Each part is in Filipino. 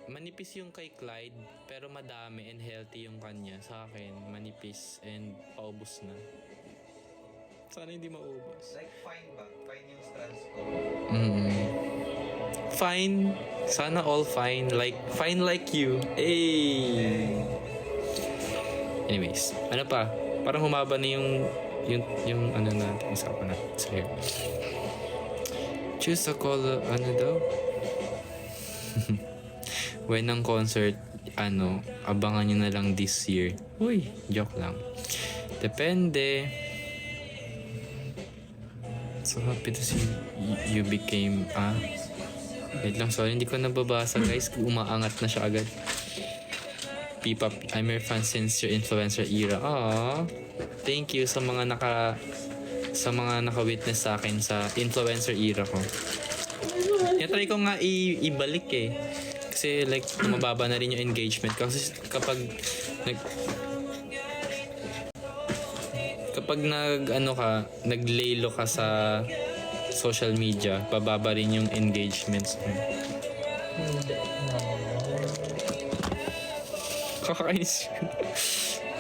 manipis yung kay Clyde, pero madami and healthy yung kanya. Sa akin, manipis and paubos na. Sana hindi maubos. Like, fine ba? Fine yung strands ko. Fine. Sana all fine. Like, fine like you. Hey! Anyways, ano pa? Parang humaba na yung ano natin. Usapan natin. Sige. Choose a color, ano daw? When ang concert, abangan nyo na lang this year. Uy, joke lang. Depende. So happy to see you became, wait lang, sorry, hindi ko nababasa guys. Umaangat na siya agad. P-pop, I'm your fan since your influencer era. Thank you sa mga naka-witness sa akin sa influencer era ko. Try ko nga ibalik eh. Kasi like, mababa na rin yung engagement. Kasi kapag naglaylo ka sa social media, bababa rin yung engagements mo. Kakainis.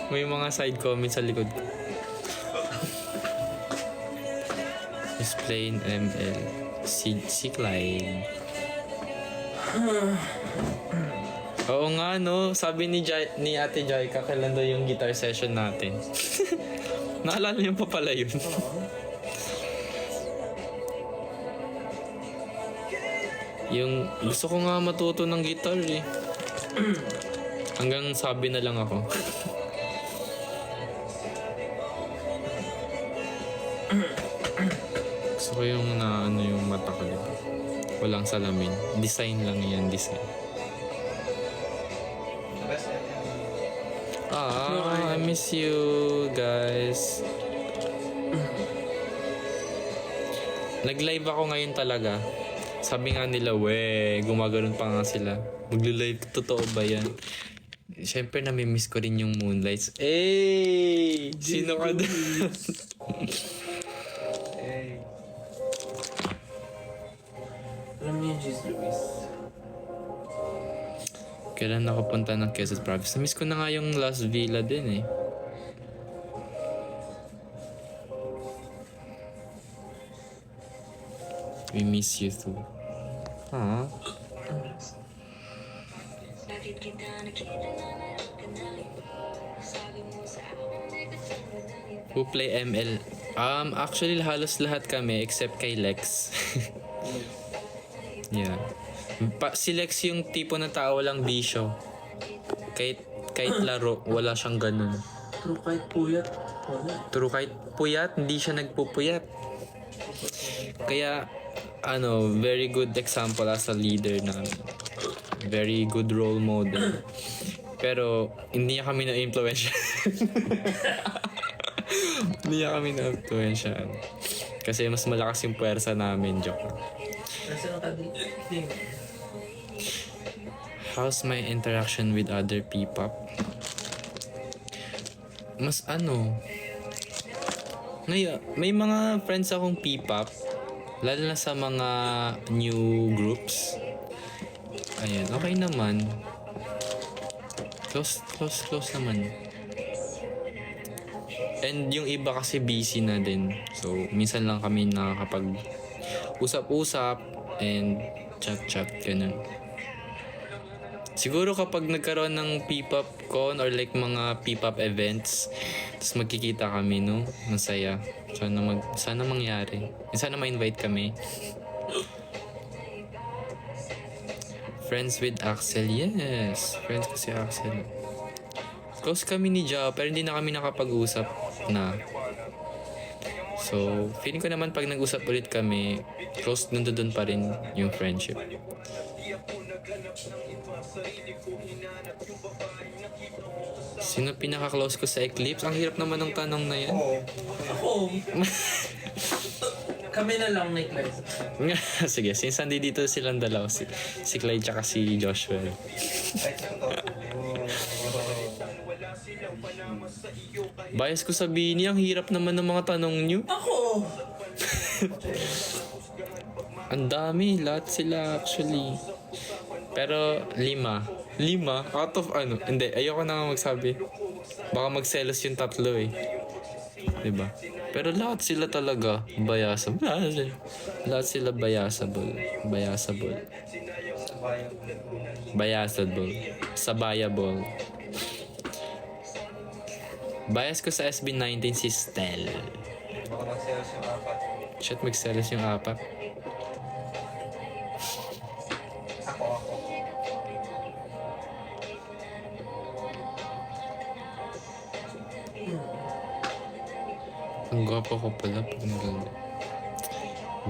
May mga side comments sa likod ko. Explain ML. Si Clyde. Oo nga no, sabi ni Ate Jaika kailan daw yung guitar session natin. Naalala niyo pa pala yun. Yung gusto ko nga matuto ng guitar eh. Hanggang sabi na lang ako. Gusto ko yung yung mata ko dito. Walang salamin. Design lang yan, design. I miss you guys. Nag-live ako ngayon talaga. Sabi nga nila, gumagano'n pa nga sila. Magli-live, totoo ba yan? Siyempre, nami-miss ko rin yung Moonlights. Sino ka doon? Alam niyo yung Jeez Luis? Kailan nakapunta ng Quezon Province? Namiss ko na nga yung Las Villa din eh. We miss you too. Who play ML? Actually halos lahat kami except kay Lex. Yeah. Si Lex yung tipo ng tao walang bisyo. Kahit laro, wala siyang ganun. True kahit puyat. Wala. True kahit puyat, hindi siya nagpupuyat. Kaya, very good example as a leader namin. Very good role model. Pero, hindi niya kami na-influensya. Hindi niya kami na-influensya. Kasi mas malakas yung puwersa namin, joke. Nasa nakading. How's my interaction with other P-pop? Mas ngayon, may mga friends akong P-pop, lalo na sa mga new groups. Ayan, okay naman. Close naman. And yung iba kasi busy na din. So, minsan lang kami nakakapag usap-usap and chat-chat, ganun. Siguro kapag nagkaroon ng P-pop con or like mga P-pop events, tapos magkikita kami, no? Masaya. Sana mangyari. Sana ma-invite kami. Friends with Axel, yes. Friends ko si Axel. Close kami ni Jao, pero hindi na kami nakapag-usap na. So, feeling ko naman pag nag-usap ulit kami, close nandun pa rin yung friendship. Sino pinaka-close ko sa Eclipse? Ang hirap naman ng tanong na yan. Ako. Kami na lang ni Clyde. Sige, since dito silang dalaw, si Clyde tsaka si Joshua. Bias ko sabihin niya, ang hirap naman ng mga tanong niyo. Ako! Ang dami, lahat sila actually. Pero 5. 5? Out of ano? Hindi, ayoko na nga magsabi. Baka magselos yung tatlo eh. Diba? Pero lahat sila talaga bayasable. Lahat sila bayasable. Bayasable. Sa bayan. Bayasable. Sabayable. Bias ko sa SB19 si Stel. Baka mag-sales yung apat. Shit, magselos yung apat. Ako. Ang gwapo ko pala pag naganda.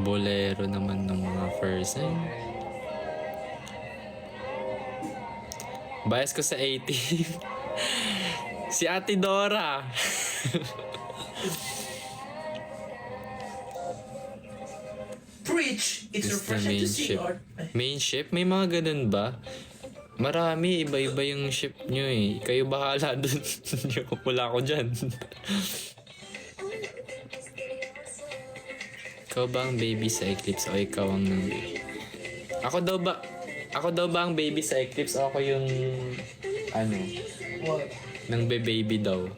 Bolero naman ng mga first eh. Bias ko sa 18. Si Ate Dora. Preach! It's Is the refreshing main to see ship. art. Main ship? May mga ganun ba? Marami, iba-iba yung ship nyo eh. Kayo bahala dun. Wala ko dyan. Ikaw ba ang baby sa Eclipse o ikaw ang nang Ako daw ba ang baby sa Eclipse o ako yung ano, What? nang baby daw?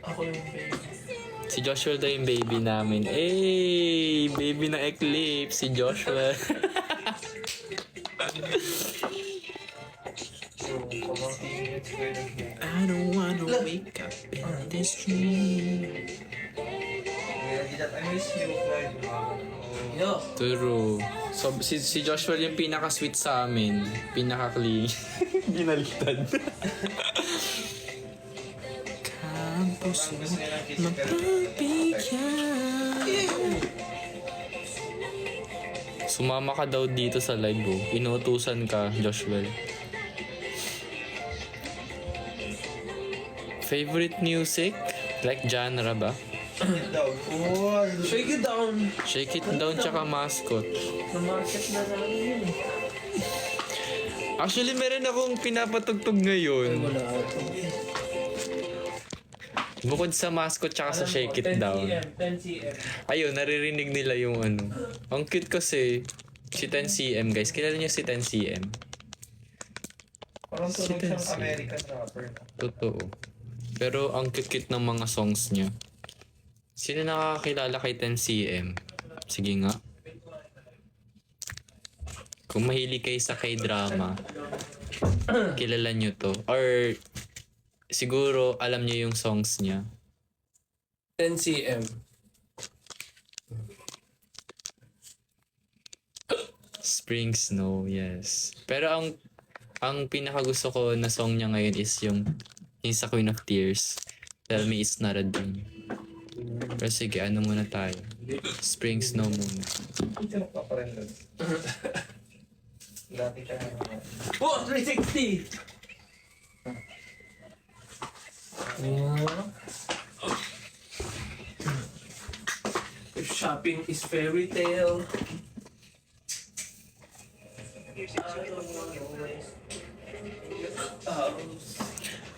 Ako yung baby. Si Joshua daw yung baby namin. Eh, baby na Eclipse, si Joshua. So, pamangkin minutes ko yun. I don't wanna wake up in this dream. I miss you, Floyd. Yo! True. So, si Joshua yung pinaka-sweet sa amin. Pinaka-clean. Ginalitan. Campus Gusto niya ng physical. mapapigyan. Sumama ka daw dito sa live mo. Inuutusan ka, Joshua. Favorite music? Like genre ba? Shake it down! Shake It Down tsaka Mascot. Na-market na namin yun eh. Actually, meron akong pinapatugtog ngayon. Wala ito. Bukod sa Mascot tsaka sa Shake It Down. 10 cm. Ayun, naririnig nila yung ano. Ang cute kasi, si 10cm guys. Kilala niyo si 10cm? Parang tunog siyang Sitansi. American rapper. Totoo. Pero ang cute-cute ng mga songs niya. Sino nakakakilala kay 10cm? Sige nga. Kung mahilig kayo sa K-drama, kilala nyo to. Or siguro alam nyo yung songs niya. 10 cm. Spring Snow, yes. Pero ang pinakagusto ko na song niya ngayon is yung sa Queen of Tears. Tell Me It's Not a Dream. Pero sige, ano muna tayo? Spring Snow muna. Sino ka pa rin doon? Dati ka naman. Oh! 360! If shopping is fairy tale.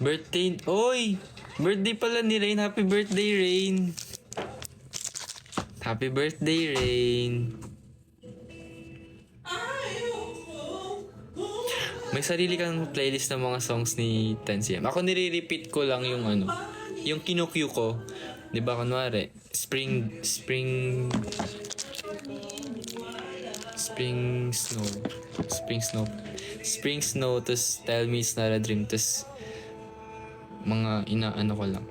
Birthday, oy! Birthday pala ni Rain. Happy birthday, Rain. Happy birthday, Rain. May sarili kang playlist ng mga songs ni 10cm. Ako nire-repeat ko lang yung ano, yung kinukyu ko. 'Di ba kunwari, spring snow, tas Tell Me It's Not a Dream, tas mga inaano ko lang.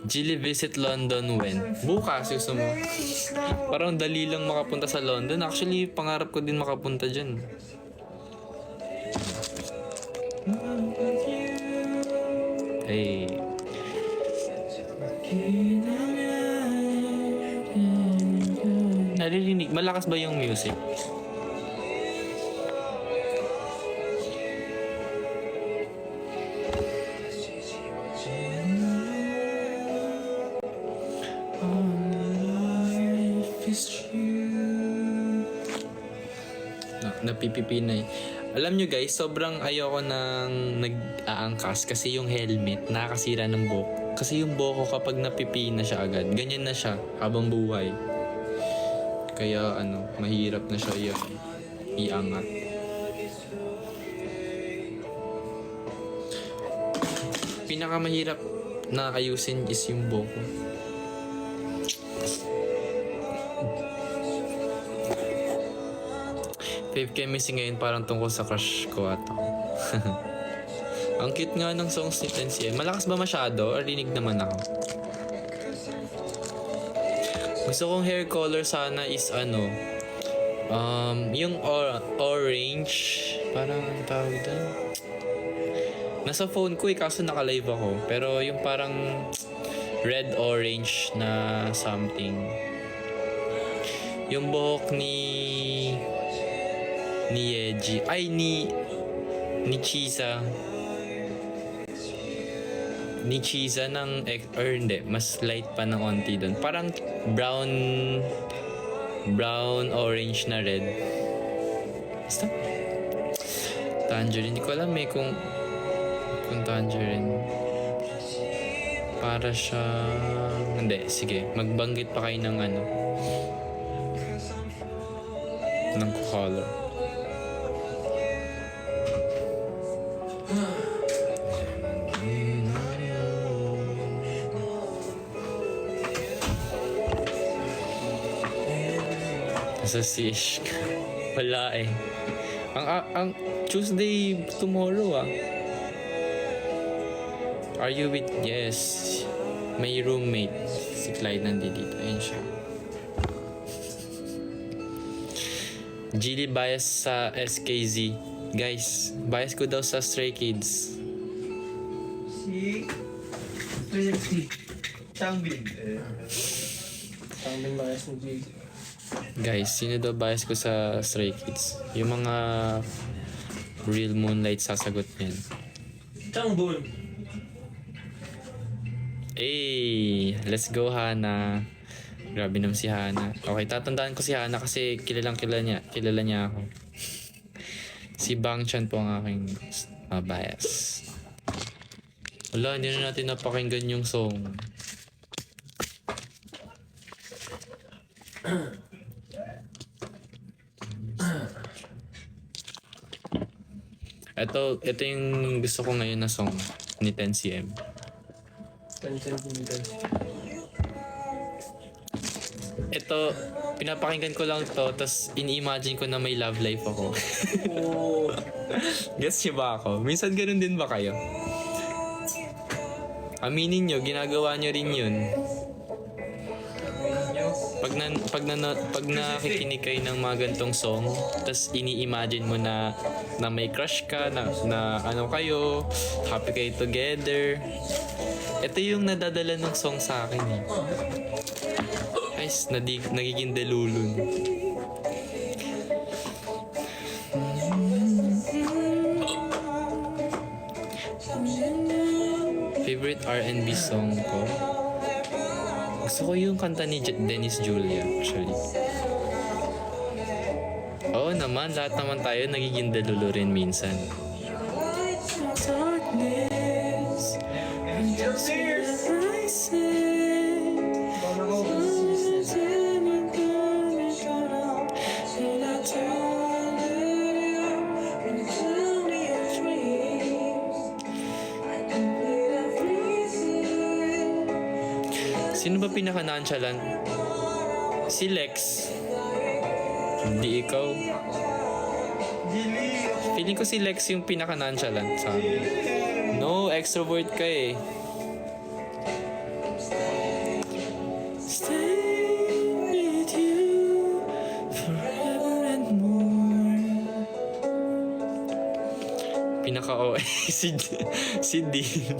Gilly visit London when? Bukas gusto mo. Parang dali lang makapunta sa London. Actually, pangarap ko din makapunta dyan. Hey. Naririnig. Malakas ba yung music? Napipipinay. Alam nyo guys, sobrang ayoko nang nag-aangkas kasi yung helmet nakakasira ng buhok. Kasi yung buhok ko kapag napipina siya agad, ganyan na siya habang buhay. Kaya mahirap na siya iangat. Pinakamahirap na ayusin is yung buhok. Fave chemistry ngayon parang tungkol sa crush ko at ako. Ang cute nga ng songs ni Tensi. Malakas ba masyado? Or rinig naman ako? Gusto kong hair color sana is yung orange. Parang ang tawag doon. Nasa phone ko kaso naka-live ako. Pero yung parang red-orange na something. Yung buhok ni Yeji. Ay, ni Chisa. Ni Chisa ng or hindi, mas light pa ng onti doon. Parang brown orange na red. Basta tangerine. Hindi ko alam kung tangerine. Para siya hindi, sige. Magbanggit pa kayo ng ng color. Sa Sish. Wala ang Tuesday tomorrow Are you with? Yes. May roommate. Si Clyde nandito. Ayun siya. Gilly bias sa SKZ. Guys, bias ko daw sa Stray Kids. Si 360. Changbin. Changbin bias ng Jay. Guys, sino daw bias ko sa Stray Kids? Yung mga real Moonlight sasagot niyan. Changbun. Hey, let's go Hana. Grabe naman si Hana. Okay, tatandaan ko si Hana kasi kilala niya ako. Si Bang Chan po ang aking bias. Wala, hindi na natin napakinggan yung song. Ito yung gusto ko ngayon na song ni 10cm. 10 centimeters. Ito, pinapakinggan ko lang to, tapos ini-imagine ko na may love life ako. Oh. Gets niyo ba ako? Minsan ganun din ba kayo? Aminin nyo, ginagawa nyo rin yun. Pag nakikinig kayo ng mga gantong song, tapos ini-imagine mo na may crush ka, na ano kayo, happy kayo together. Ito yung nadadala ng song sa akin Guys, nagiging delulun. Favorite R&B song ko? Gusto ko yung kanta ni Dennis Julia, actually. Oo naman, lahat naman tayo nagiging delulu rin minsan. Sino ba pinaka-nonchalant? Si Lex. Hindi ikaw. Feeling ko si Lex yung pinaka-nonchalant sa amin. No, extrovert ka Stay with you forever and more. Pinaka-OA si Dean.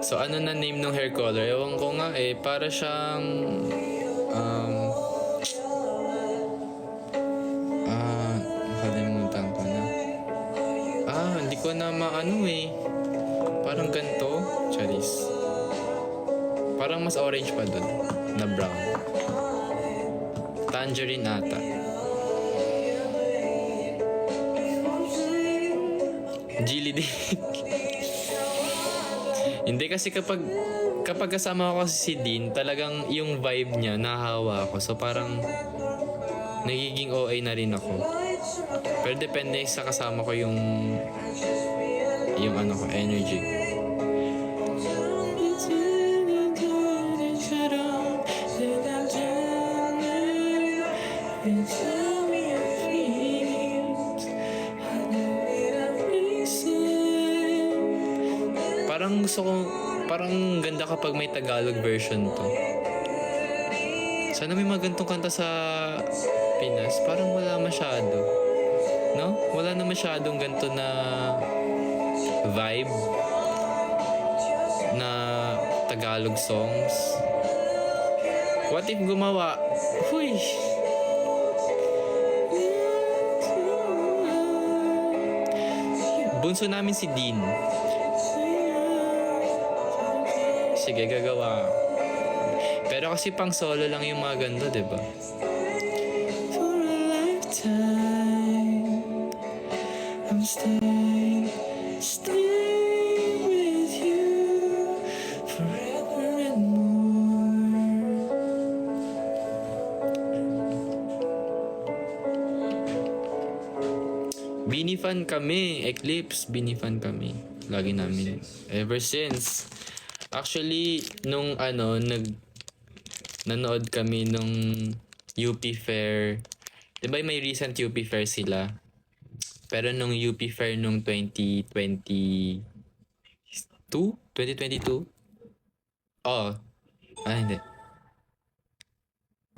So ano na name ng hair color? Ewan ko nga para siyang nakalimutan ko na. Hindi ko na maano parang ganito. Charis. Parang mas orange pa dun na brown. Tangerine ata. Gilly din. Hindi kasi kapag kapag kasama ko kasi si Dean, talagang yung vibe niya, nahahawa ako. So parang nagiging OA na rin ako. Pero depende sa kasama ko yung ano ko, energy. Parang gusto ko, parang ganda kapag may Tagalog version to. Sana may mga gantong kanta sa Pinas. Parang wala masyado. No? Wala na masyadong ganito na vibe na Tagalog songs. What if gumawa? Huy! Bunso namin si Dean. Sige, gagawa. Pero kasi pang solo lang yung mga ganda, diba? For a lifetime, I'm staying with you forever and more. Binifan kami, Eclipse, binifan kami. Lagi namin. Ever since. Actually, nung nanood kami nung UP Fair. Diba may recent UP Fair sila? Pero nung UP Fair nung 2022? 2022? Oh. Hindi.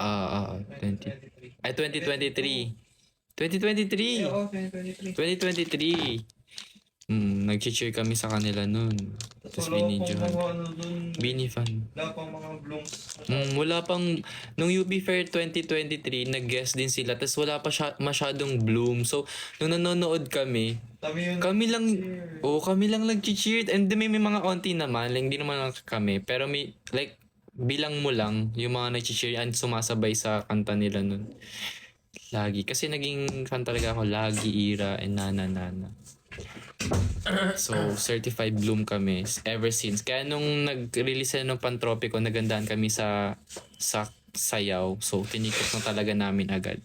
2023. 2023! Oo, 2023. 2023! Nag-cheer kami sa kanila nun. Tapos Wala pang binidyohan. mga ano dun. Binifan. Wala pang mga blooms. Wala pang, nung UP Fair 2023, nag-guest din sila. Tapos wala pa masyadong bloom. So, nung nanonood kami, kami lang nag-cheer. And may mga onti naman, like, hindi naman kami. Pero may, like, bilang mo lang, yung mga nag-cheer and sumasabay sa kanta nila nun. Lagi. Kasi naging fan talaga ako, Lagi, Ira, and Nana. So, certified bloom kami ever since. Kaya nung nag-release na ng Pantropiko, nagandahan kami sa sayaw. So, tinikot na talaga namin agad.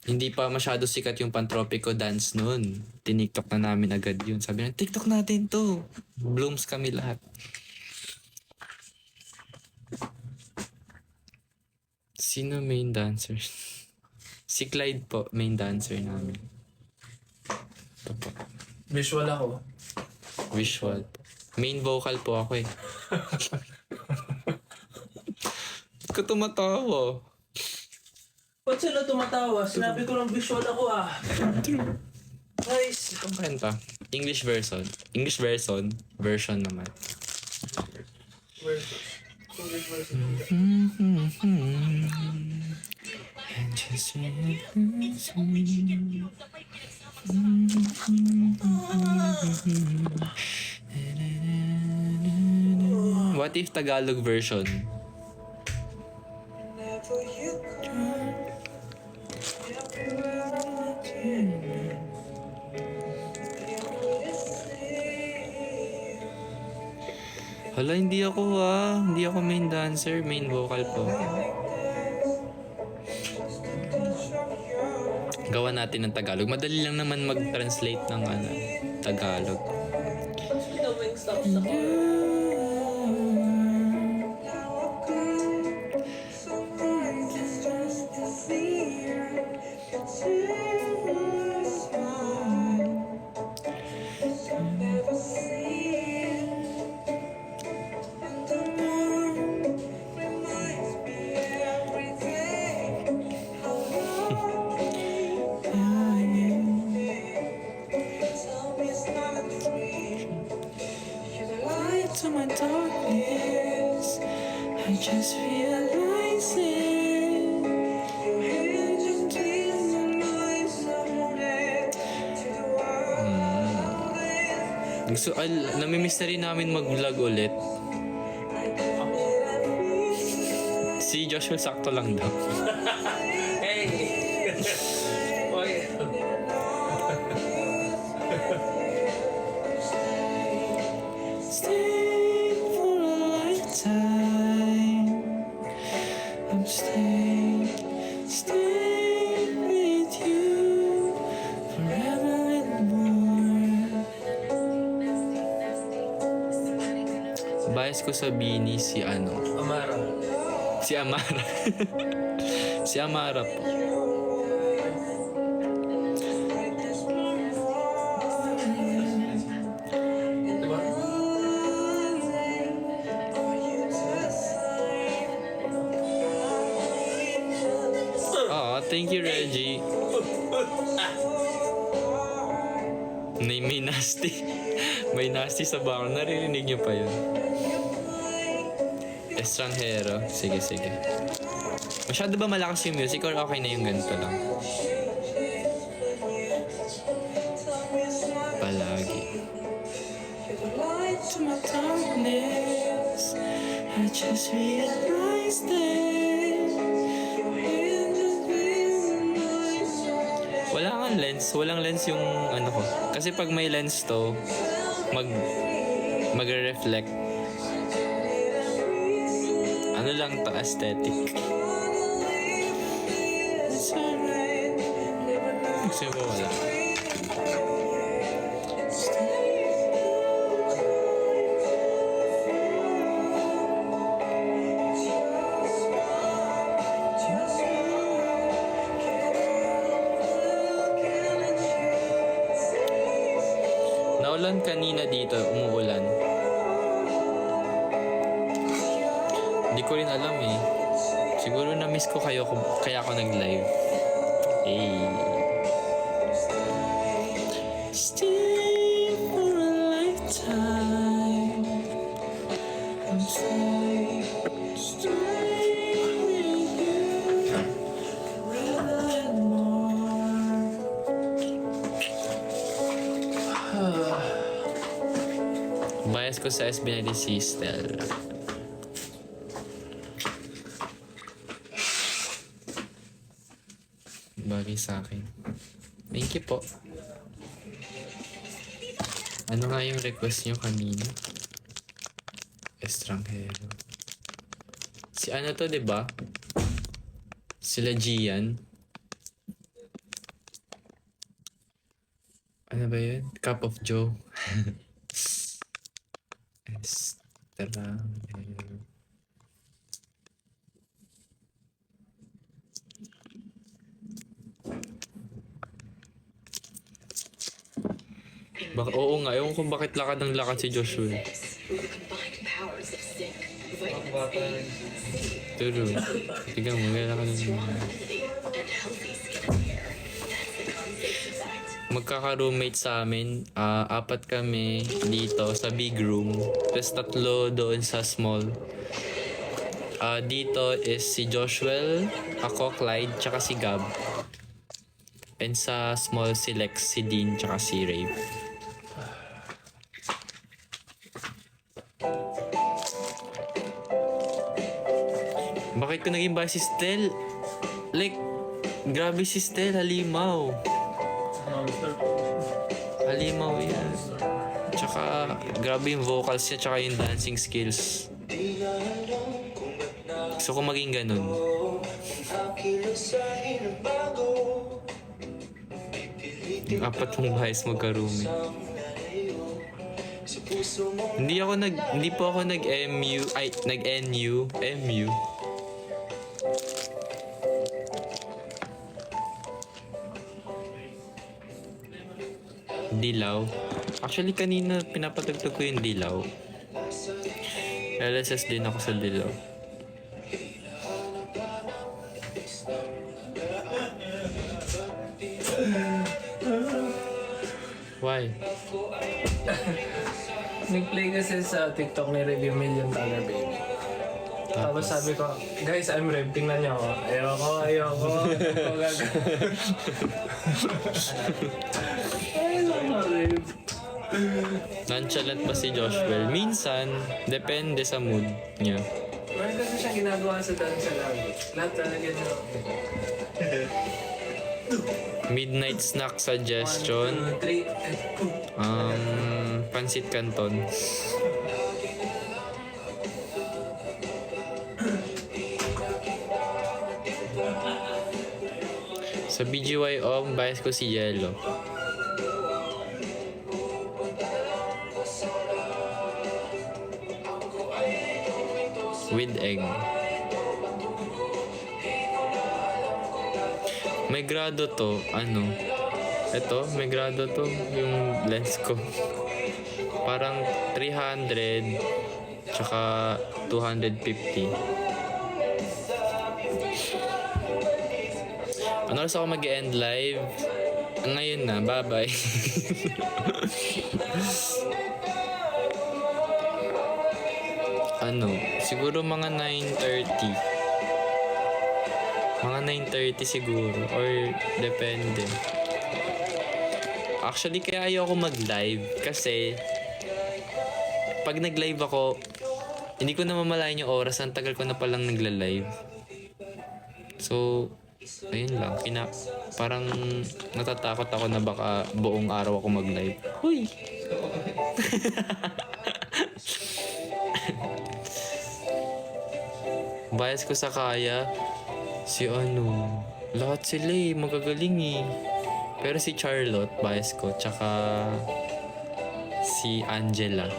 Hindi pa masyado sikat yung Pantropiko dance noon. Tiniktok na namin agad yun. Sabi na, TikTok natin to. Blooms kami lahat. Sino main dancer? Si Clyde po, main dancer namin. Ito po. Visual ako. Visual. Main vocal po ako eh. Ba't ka tumatawa? Ba't sila tumatawa? Sinabi ko lang visual ako ah. Guys. Itong kanta. English version. Version naman. English version. And just what if Tagalog version? Hala, hindi ako Hindi ako main dancer, main vocal po. Gawa natin ng Tagalog. Madali lang naman mag-translate ng Tagalog. Sino wing stop sa ko? To my darkness, I just realized it. Gusto, namimiss na rin namin mag-vlog ulit. Si Joshua sakto lang daw. Hey! Okay. stay with you forever and more. Bias ko sa Bini si ano? Amara. Si Amara. Si Amara po. Diba? Thank you, Reggie. May nasty. May nasty sa background. Naririnig niyo pa yun. Estranghero. Sige, sige. Masyado ba malakas yung music or okay na yung ganito lang? Palagi. To my darkness, I just realized that wala kang lens, walang lens yung ano ko. Kasi pag may lens to, magre-reflect. Ano lang to, aesthetic. Gusto mo ba wala? Naulan kanina dito, umuulan. Hindi ko rin alam eh. Siguro na-miss ko kayo kaya ako nag-live. Hey. Stay for a lifetime. I'm stay with you forever and more. Bias ko sa SB90 Sistel. Bagay sa akin. Thank you po. Ano nga yung request nyo kanina? Estranghero. Si ano to, diba? Sila Gian. Ano ba yun? Cup of Joe. Estranghero. Oo nga, ewan kung bakit lakad ng lakad si Joshua. Turo. Tignan mo, may lakad ng magkaka-roommate sa amin. Apat kami dito sa big room. Tapos 3 doon sa small. Dito is si Joshua, ako, Clyde, tsaka si Gab. And sa small si Lex, si Dean, tsaka si Rave. Bakit ko naging bahay si Stel? Like, grabe si Stel, halimaw. Halimaw yan. Tsaka, grabe yung vocals niya, tsaka yung dancing skills. Gusto ko maging ganun. Yung 4 mong bahis magka-roommate. Hindi po ako nag-MU, ay, nag-NU, MU. Dilaw. Actually, kanina pinapatagtog ko yung dilaw. LSS din ako sa dilaw. Why? Nag-play kasi sa TikTok ni Review $1,000,000 Baby. Tapos sabi ko, guys, I'm Rev, tingnan niyo ako. Ayoko. Rev. Nonchalant pa si Joshua. Minsan, depende sa mood niya. Meron kasi siya ginagawa sa dance lagi. Lahat talaga niya. Midnight snack suggestion. 1, 2, 3, Pansit Canton. Sa BGYO, bias ko si Yellow. With egg. May grado to, ano? Ito, may grado to, yung lens ko. Parang 300, tsaka 250. Ano oras ako mag-end live? Ngayon na, bye-bye. Ano, siguro mga 9:30. Mga 9:30 siguro, or depende. Actually, kaya ayoko mag-live kasi pag nag-live ako, hindi ko na mamalayan yung oras. Ang tagal ko na palang nagla-live. So, ayun lang. Parang natatakot ako na baka buong araw ako mag-live. Huy! Bias ko sa Kaya, si ano, lahat sila magagaling Pero si Charlotte, bias ko, tsaka si Angela.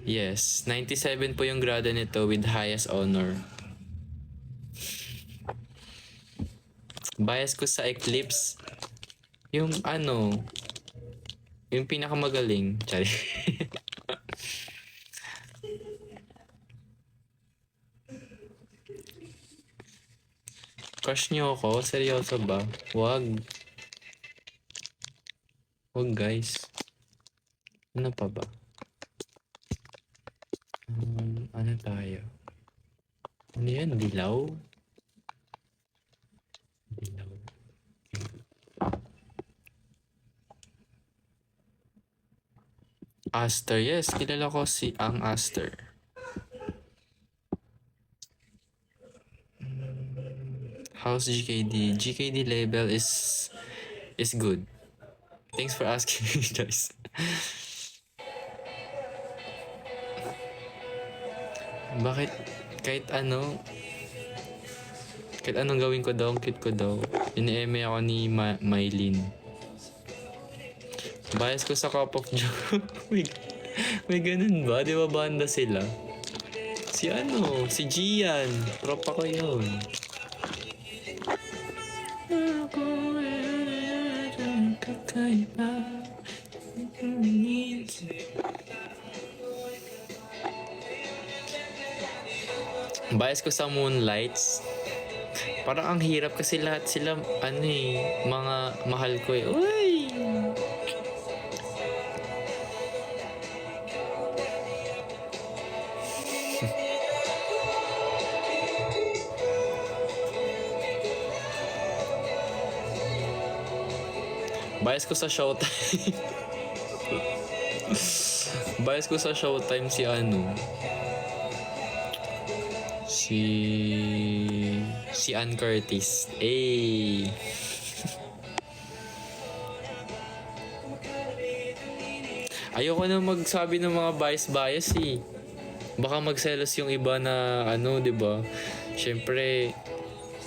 Yes, 97 po yung grado nito with highest honor. Bias ko sa Eclipse, yung ano, yung pinakamagaling. Sorry. Crush niyo ako? Seryoso ba? Wag. Wag guys. Ano pa ba? Ano tayo? Ano yan? Dilaw? Dilaw. Aster, yes. Kilala ko si ang Aster. How's GKD? GKD label is good. Thanks for asking me, guys. Bakit kahit anong gawin ko daw, ang cute ko daw. Ini-eme ako ni Mylene. Bias ko sa Cup of Joe. may ganun ba? Di ba banda sila? Si ano? Si Gian. Tropa ko yun. Bias ko sa Moonlights. Parang ang hirap kasi lahat sila mga mahal ko Uy! Bias ko sa Showtime. Bias ko sa Showtime si si Ann Curtis. Ayoko na magsabi ng mga bias baka magselos yung iba na 'di ba? Syempre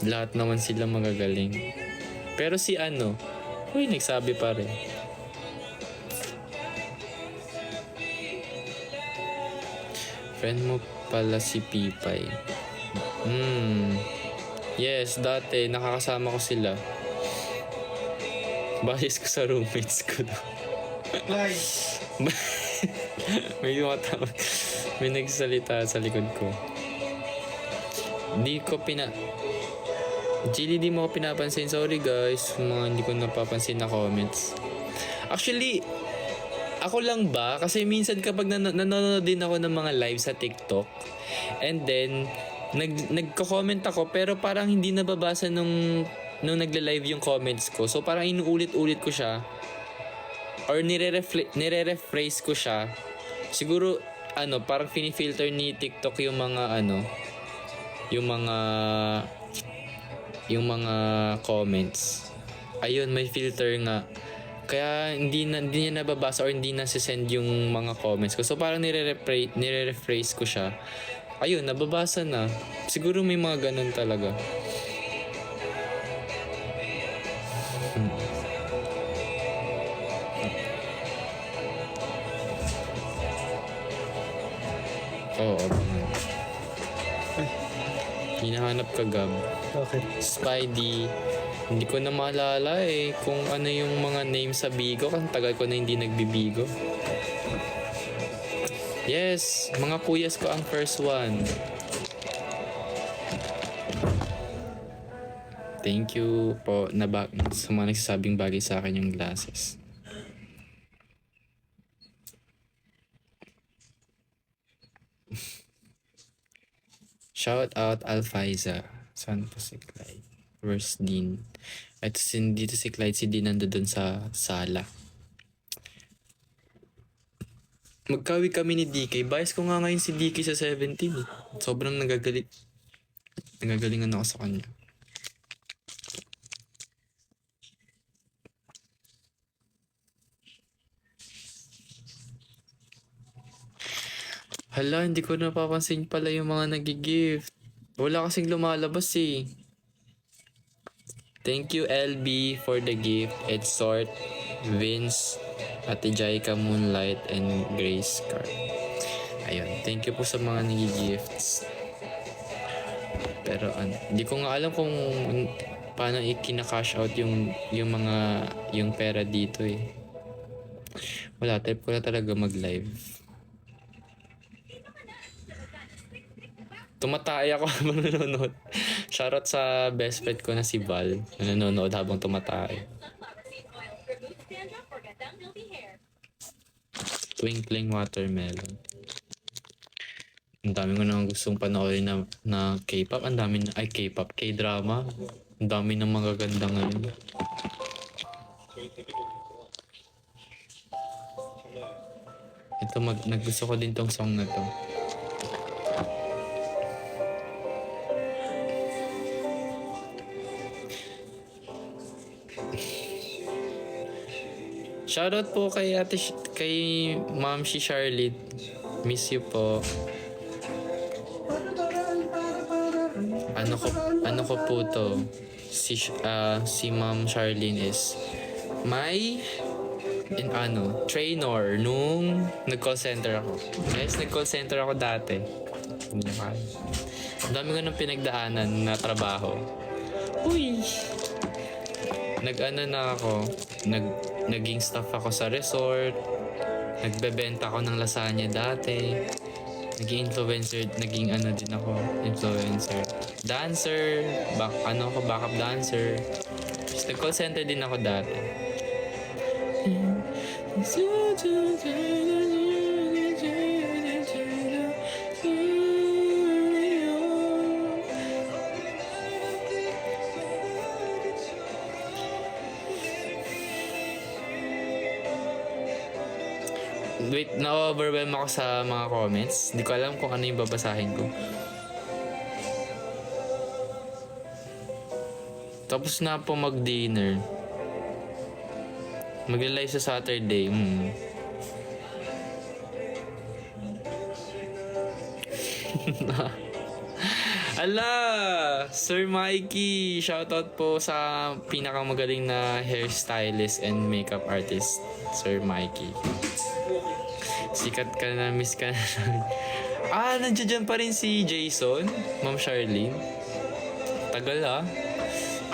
lahat naman sila magagaling. Pero si uy, nagsabi pa rin. Friend mo pala si Pipay. Yes, dati nakakasama ko sila. Bias ko sa roommates ko daw. Guys, May tumatawag. May nagsalita sa likod ko. Gilly, di mo ako pinapansin. Sorry guys, mga hindi ko napapansin na comments. Actually, ako lang ba? Kasi minsan kapag nanonood din ako ng mga live sa TikTok, and then, nagko-comment ako, pero parang hindi nababasa nung nagla-live yung comments ko. So parang inuulit-ulit ko siya, or nire-rephrase ko siya. Siguro, parang fini-filter ni TikTok yung mga yung mga comments. Ayun, may filter nga. Kaya hindi niya nababasa or hindi na send yung mga comments ko. So parang nire-rephrase ko siya. Ayun, nababasa na. Siguro may mga ganun talaga. Oo. Hinahanap ka, Gab. Okay. Spidey. Hindi ko na maalala kung ano yung mga names sa Bigo. Kasi tagal ko na hindi nagbibigo. Yes, mga kuyas ko ang first one. Thank you po sa mga nagsasabing bagay sa akin yung glasses. Shout out Alfaiza. Saan po si Clyde? Where's Dean? Ito dito si Clyde, si Dean nando dun sa sala. Magkawi kami ni DK. Bias ko nga ngayon si DK sa 17 eh. Sobrang nagagalingan ako sa kanya. Hala, hindi ko napapansin pala yung mga nag-gift. Wala kasing lumalabas eh. Thank you LB for the gift. It's Sort, Vince, Ate Jaika, Moonlight, and Grace Card. Ayun, thank you po sa mga nag-gifts. Pero hindi ko nga alam kung paano ikina-cash out yung pera dito eh. Wala, type ko na talaga mag-live. Tumatay ako habang nanonood. Shoutout sa best friend ko na si Val na nanonood habang tumatay. Twinkling Watermelon. Ang dami ko nang gustong panoorin na K-pop. Ang dami na, K-pop, K-drama. Ang dami ng magagandang ano. Ito, naggusto ko din tong song na to. Shoutout po kay kay Ma'am si Charlotte. Miss you po. Ano ko po to? Si Ma'am Charlene is my trainer nung nag-call center ako. Guys, nag-call center ako dati. Ang dami ko nang pinagdaanan na trabaho. Uy! Naging staff ako sa resort. Nagbebenta ako ng lasagna dati. Naging influencer, naging din ako, influencer. Dancer, backup dancer. Tapos nag-call center din ako dati. Wait, na-overwhelm ako sa mga comments. Hindi ko alam kung ano yung babasahin ko. Tapos na po mag-dinner. Mag-live sa Saturday. Ala! Sir Mikey! Shoutout po sa pinakamagaling na hairstylist and makeup artist, Sir Mikey. Sikat ka na, miss ka na. Nandiyan pa rin si Jason, Ma'am Charlene. Tagal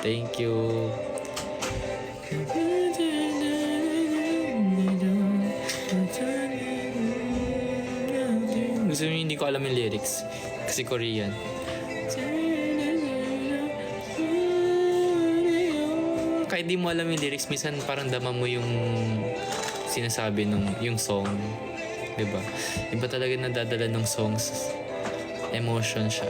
Thank you. Gusto niyo hindi ko alam yung lyrics kasi Korean. Kahit di mo alam yung lyrics, minsan parang dama mo yung sinasabi yung song. Diba? Iba talaga nadadala ng songs. Emotion siya.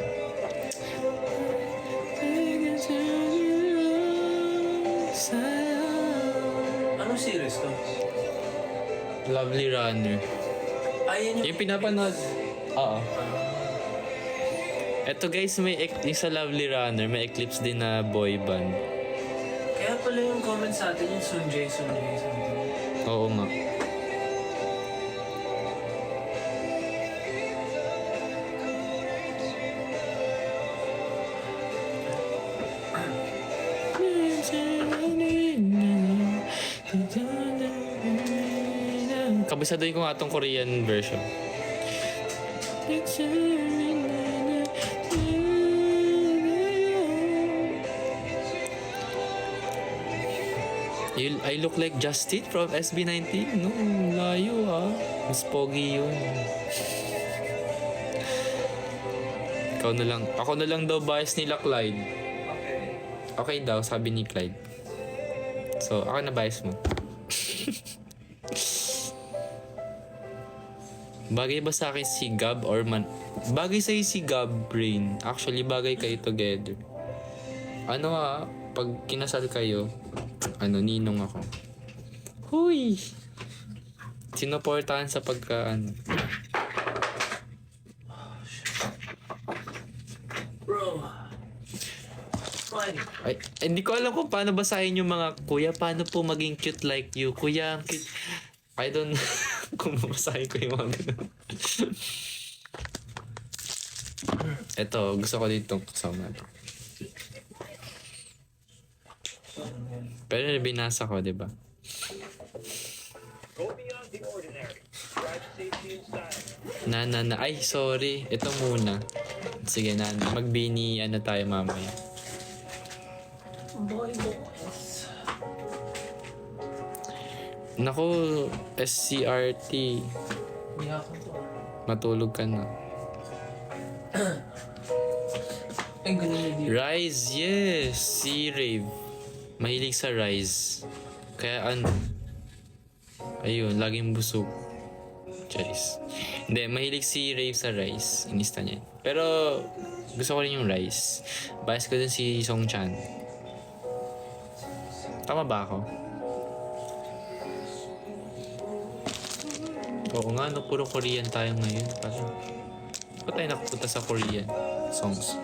Anong series to? Lovely Runner. Ayun Yung pinapanood. Oo. Eto guys, yung sa Lovely Runner, may Eclipse din na boy band. Kaya pala yung comment sa atin yung Sunjay. Oo nga. Kabisaduhin ko nga itong Korean version. I look like Justin from SB19? No, layo ah. Mas pogi yun. Ikaw na lang. Ako na lang daw bias nila Clyde. Okay. Okay daw, sabi ni Clyde. So, ako na bias mo. Bagay ba sa akin si Gab or man... Bagay sa'yo si Gab, Brain. Actually, bagay kayo together. Ano pag kinasal kayo, ninong ako. Huy! Sinuportahan sa Bro. Fine. Ay, hindi ko alam kung paano basahin yung mga, Kuya, paano po maging cute like you? Kuya, ang cute. I don't know kung babasahin ko yung mga ganun. Eto, gusto ko dito song na to. Pero binasa ko, di ba? Ay, sorry. Ito muna. Sige, magbini, tayo mamaya. Boys. Naku, SCRT. Iyak ko to. Matulog ka na. Ay, ganun na dito. Rise, yes! Si Rave. Mahilig sa Rise. Kaya ayun, laging busog. Charis. Hindi, mahilig si Rave sa Rise. Inista niya. Pero, gusto ko rin yung Rise. Bias ko din si Song Chan. Tama ba ako? Oo nga, puro Korean tayo ngayon. Parang, ba't tayo nakapunta sa Korean songs?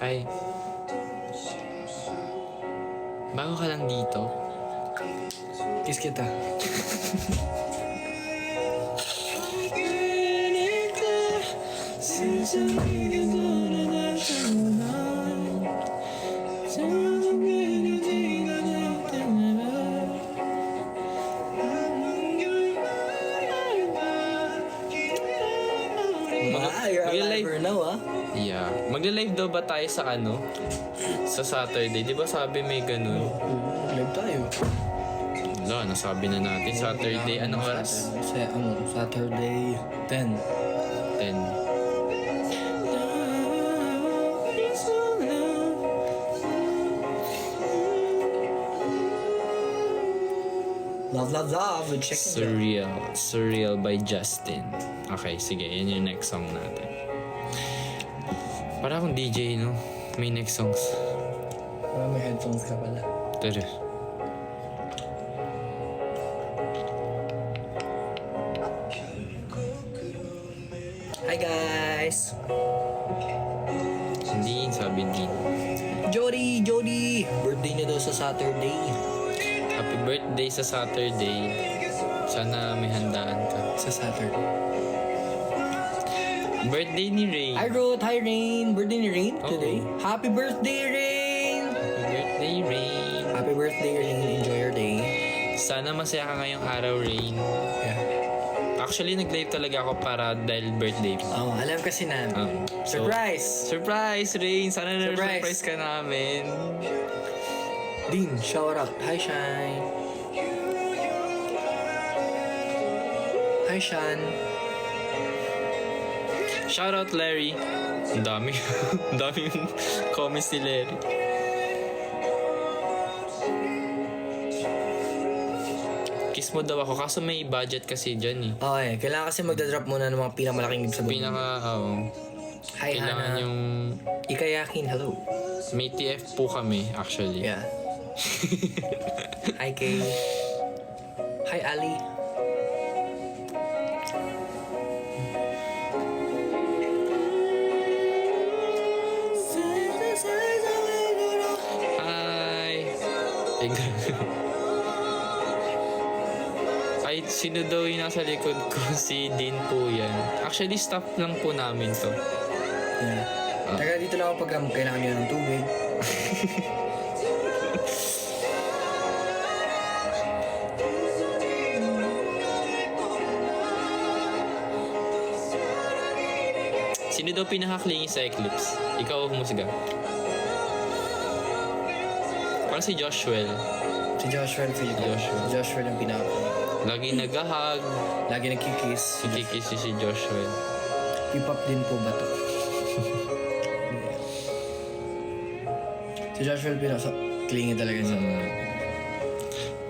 Ay. Bago ka lang dito. Kiss kita. Magla-live now, ah. Yeah. Magla-live daw ba tayo sa sa Saturday? Di ba sabi may ganun? Live tayo. Wala, nasabi na natin. Saturday, anong oras? Saturday 10. 10. Love. Check Surreal by Justin. Okay, sige. Yan yung next song natin. Para akong DJ, no? May next songs. May headphones ka pala. Tara. Hi guys! Hindi, sabi din. Jody! Birthday niya daw sa Saturday. Happy birthday sa Saturday. Sana may handaan ka. Sa Saturday. Birthday ni Rain. I wrote, hi Rain! Birthday ni Rain Oo. today. Happy birthday Rain! Happy birthday, Rain. Happy birthday Rain! Enjoy your day. Sana masaya ka ngayong araw, Rain. Yeah. Actually, nag-live talaga ako para dahil birthday mo. Oh, alam kasi namin. So, Surprise! surprise, Rain! Sana Surprise. na-surprise ka namin. Dean, shout out. Hi Shine! Hi Shan! Shoutout, Larry. Ang dami. Ang dami yung comments ni Larry. Kiss mo daw ako. Kaso may budget kasi dyan eh. Okay, kailangan kasi magdadrop muna ng mga pinakamalaking gift sa buhay. Hi Kailangan Hana. yung... Ikayakin, hello. May TF po kami, actually. Yeah. Hi, Kay. Hi, Ali. Hi! Ay, sino daw yung nasa likod ko? Si Dean po yan. Actually, staff lang po namin to. Yeah. Taga dito lang ako pag kailangan nyo ng tubig. Sino daw pinaka-clingy sa Eclipse? Ikaw o humusga? Parang si Joshua. Si Joshua feel ko. Joshua. Si Joshua yung pinaka. Lagi nag-hug. Lagi nagkikiss. Kikikis si Joshua. Hip-hop din po ba to? Si Joshua yung pinaka clingy talaga sa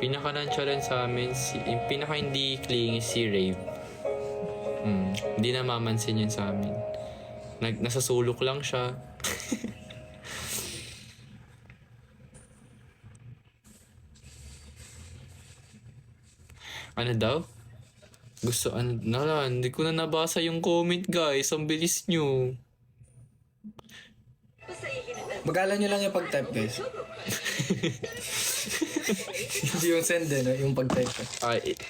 Pinaka-nonchalant sa amin, yung pinaka hindi clingy si Rave. Hindi na mamansin yun sa amin. Nasasulok lang siya. Ano daw? Hindi ko na nabasa yung comment, guys. Ang bilis nyo. Magalan nyo lang yung pag-type, guys. Hindi yung send no? Yung pag-type.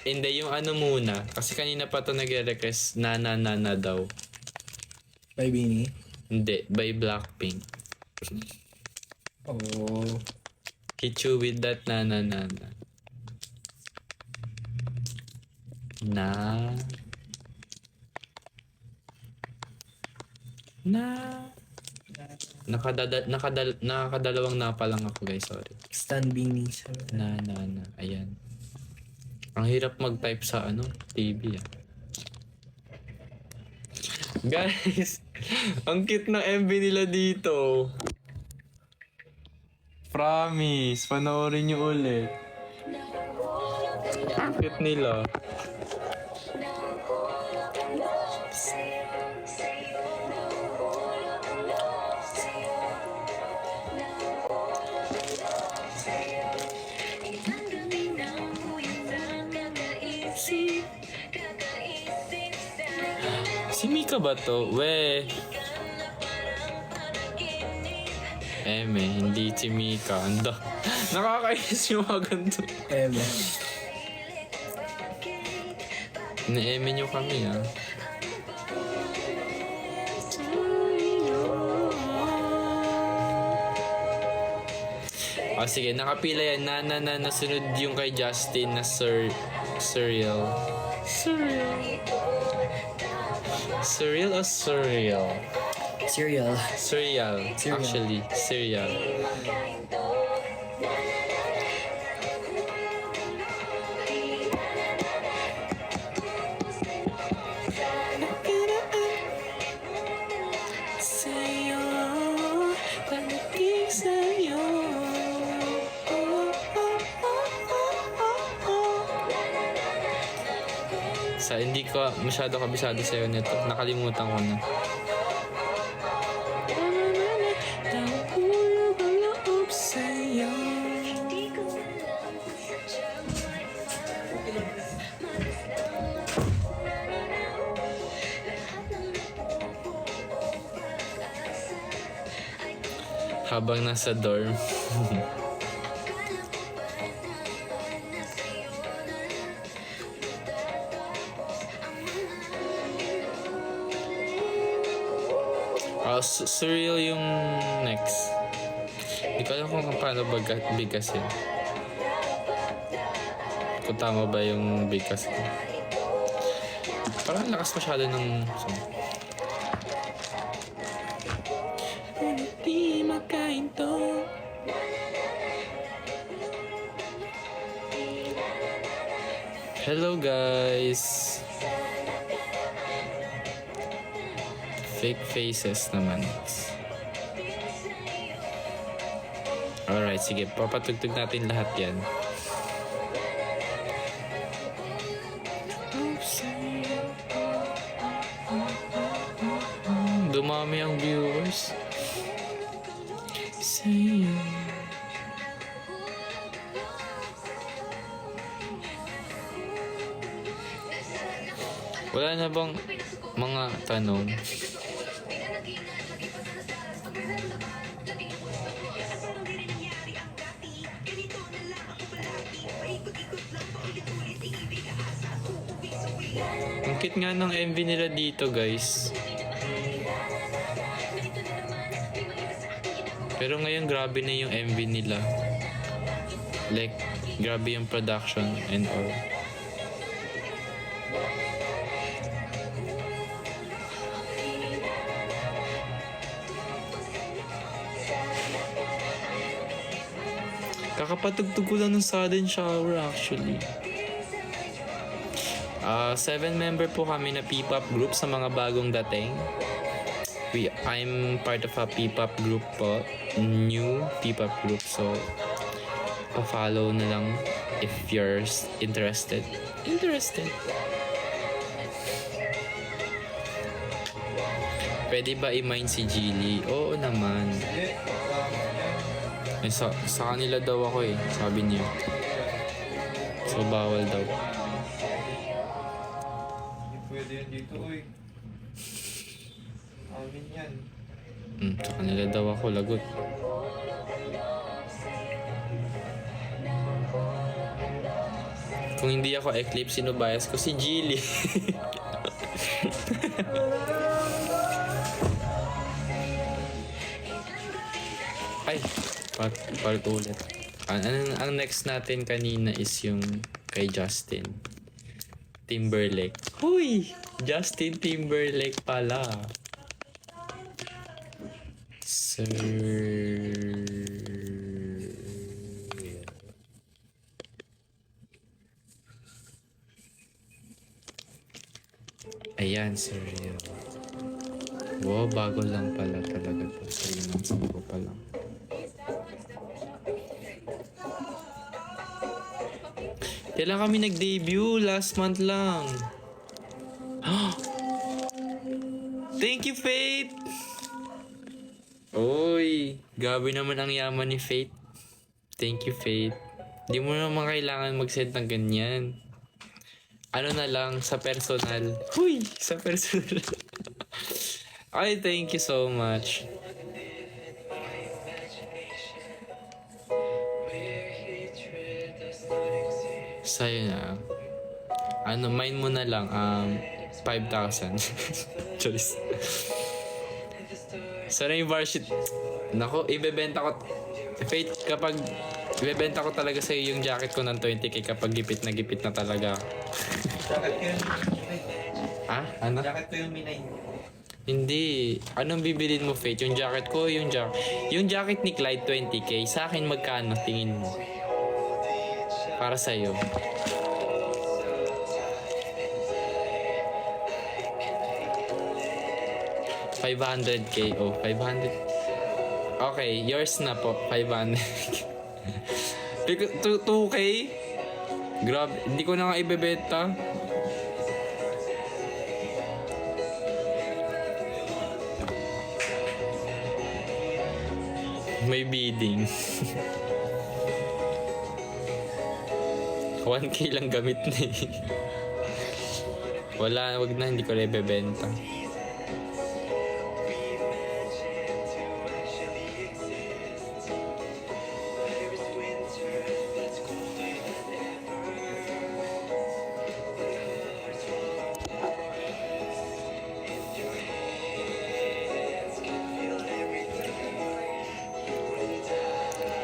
Hindi, yung ano muna. Kasi kanina pa to nag-request na daw. By Beanie. Hindi, by Blackpink. Oh. Hit you with that na. Nakadalawang na pa lang ako, guys. Sorry. Stan Beanie. Na. Ayan. Ang hirap mag-type sa TV Guys, ang cute ng MV nila dito. Promise, panoorin nyo ulit. Ang cute nila. Si Mika ba to? We. Hindi si Mika. Nakakainis yung mga ganito. Na-eme nyo kami, ha? Sige, nakapila yan. Nasunod yung kay Justin na Surreal. Surreal or surreal? Cereal. Actually, cereal. Hindi ko masyado kabisado sa'yo nito. Nakalimutan ko na. Habang nasa dorm. Surreal yung next. Hindi ko alam kung paano bigkasin. Kung tama ba yung bigkas ko. Parang lakas masyado ng song. Hindi makain to. Hello guys. Fake faces naman. Alright, sige. Papatugtog natin lahat yan. Dumami ang viewers. Wala na bang mga tanong? Ang cute nga ng MV nila dito, guys. Pero ngayon, grabe na yung MV nila. Like, grabe yung production and all. Kakapatugtog ko lang ng sudden shower actually. 7-member po kami na P-pop group sa mga bagong dating. I'm part of a P-pop group po. New P-pop group. So, pa-follow na lang if you're interested. Pwede ba i-mind si Jilly? Oo naman. Eh, sa kanila daw ako eh, sabi niya. So, bawal daw. Hindi pwede yan dito, uy. Amin yan. Sa kanila daw ako, lagot. Kung hindi ako Eclipse, sino bias ko? Si Jilly. Ay, part ulit. Ang next natin kanina is yung kay Justin Timberlake. Huy! Justin Timberlake pala. Sir... Ayan, sir. Wow, bago lang pala talaga to. So, yun ang sampo pa lang. Kailan kami nag-debut? Last month lang. Thank you, Faith! Oy, gabi naman ang yaman ni Faith. Thank you, Faith. Di mo naman kailangan mag-send ng ganyan. Ano na lang, sa personal. Huy! Sa personal. Ay, thank you so much. Sa'yo na. Ano, mine mo na lang. 5,000. Choice. Sana yung bar sheet. Nako, ibebenta ko. Faith, kapag ibebenta ko talaga sa'yo yung jacket ko ng 20k kapag gipit na talaga. Jacket ko yung minay. Ah? Ano? Jacket ko yung minay. Hindi. Anong bibilin mo, Faith? Yung jacket ko, yung jacket ni Clyde, 20k. Sa akin, magkano? Tingin mo. Para sa'yo. $500k. Oh, 500. Okay, yours na po. 500. 2k? Grabe. Hindi ko na nga ibebenta. May bidding. 1k lang gamit na eh. Wala, wag na, hindi ko na ibebenta.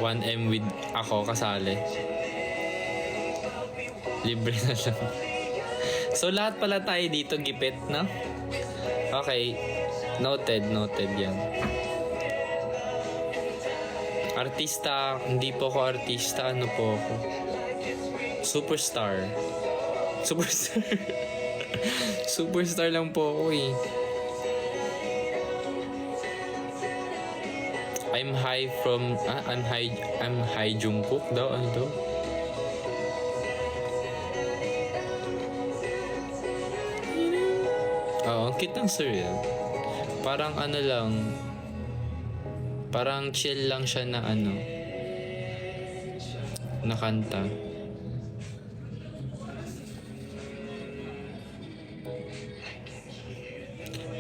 $1M with ako kasali. Libre na lang. So lahat pala tayo dito gipit, no? Okay. Noted yan. Artista, hindi po ako artista. Ano po ako? Superstar. Superstar lang po ako eh. I'm high Jungkook daw. Ano daw? Ang cute ng sir yan. Parang ano lang. Parang chill lang siya na ano. Na kanta.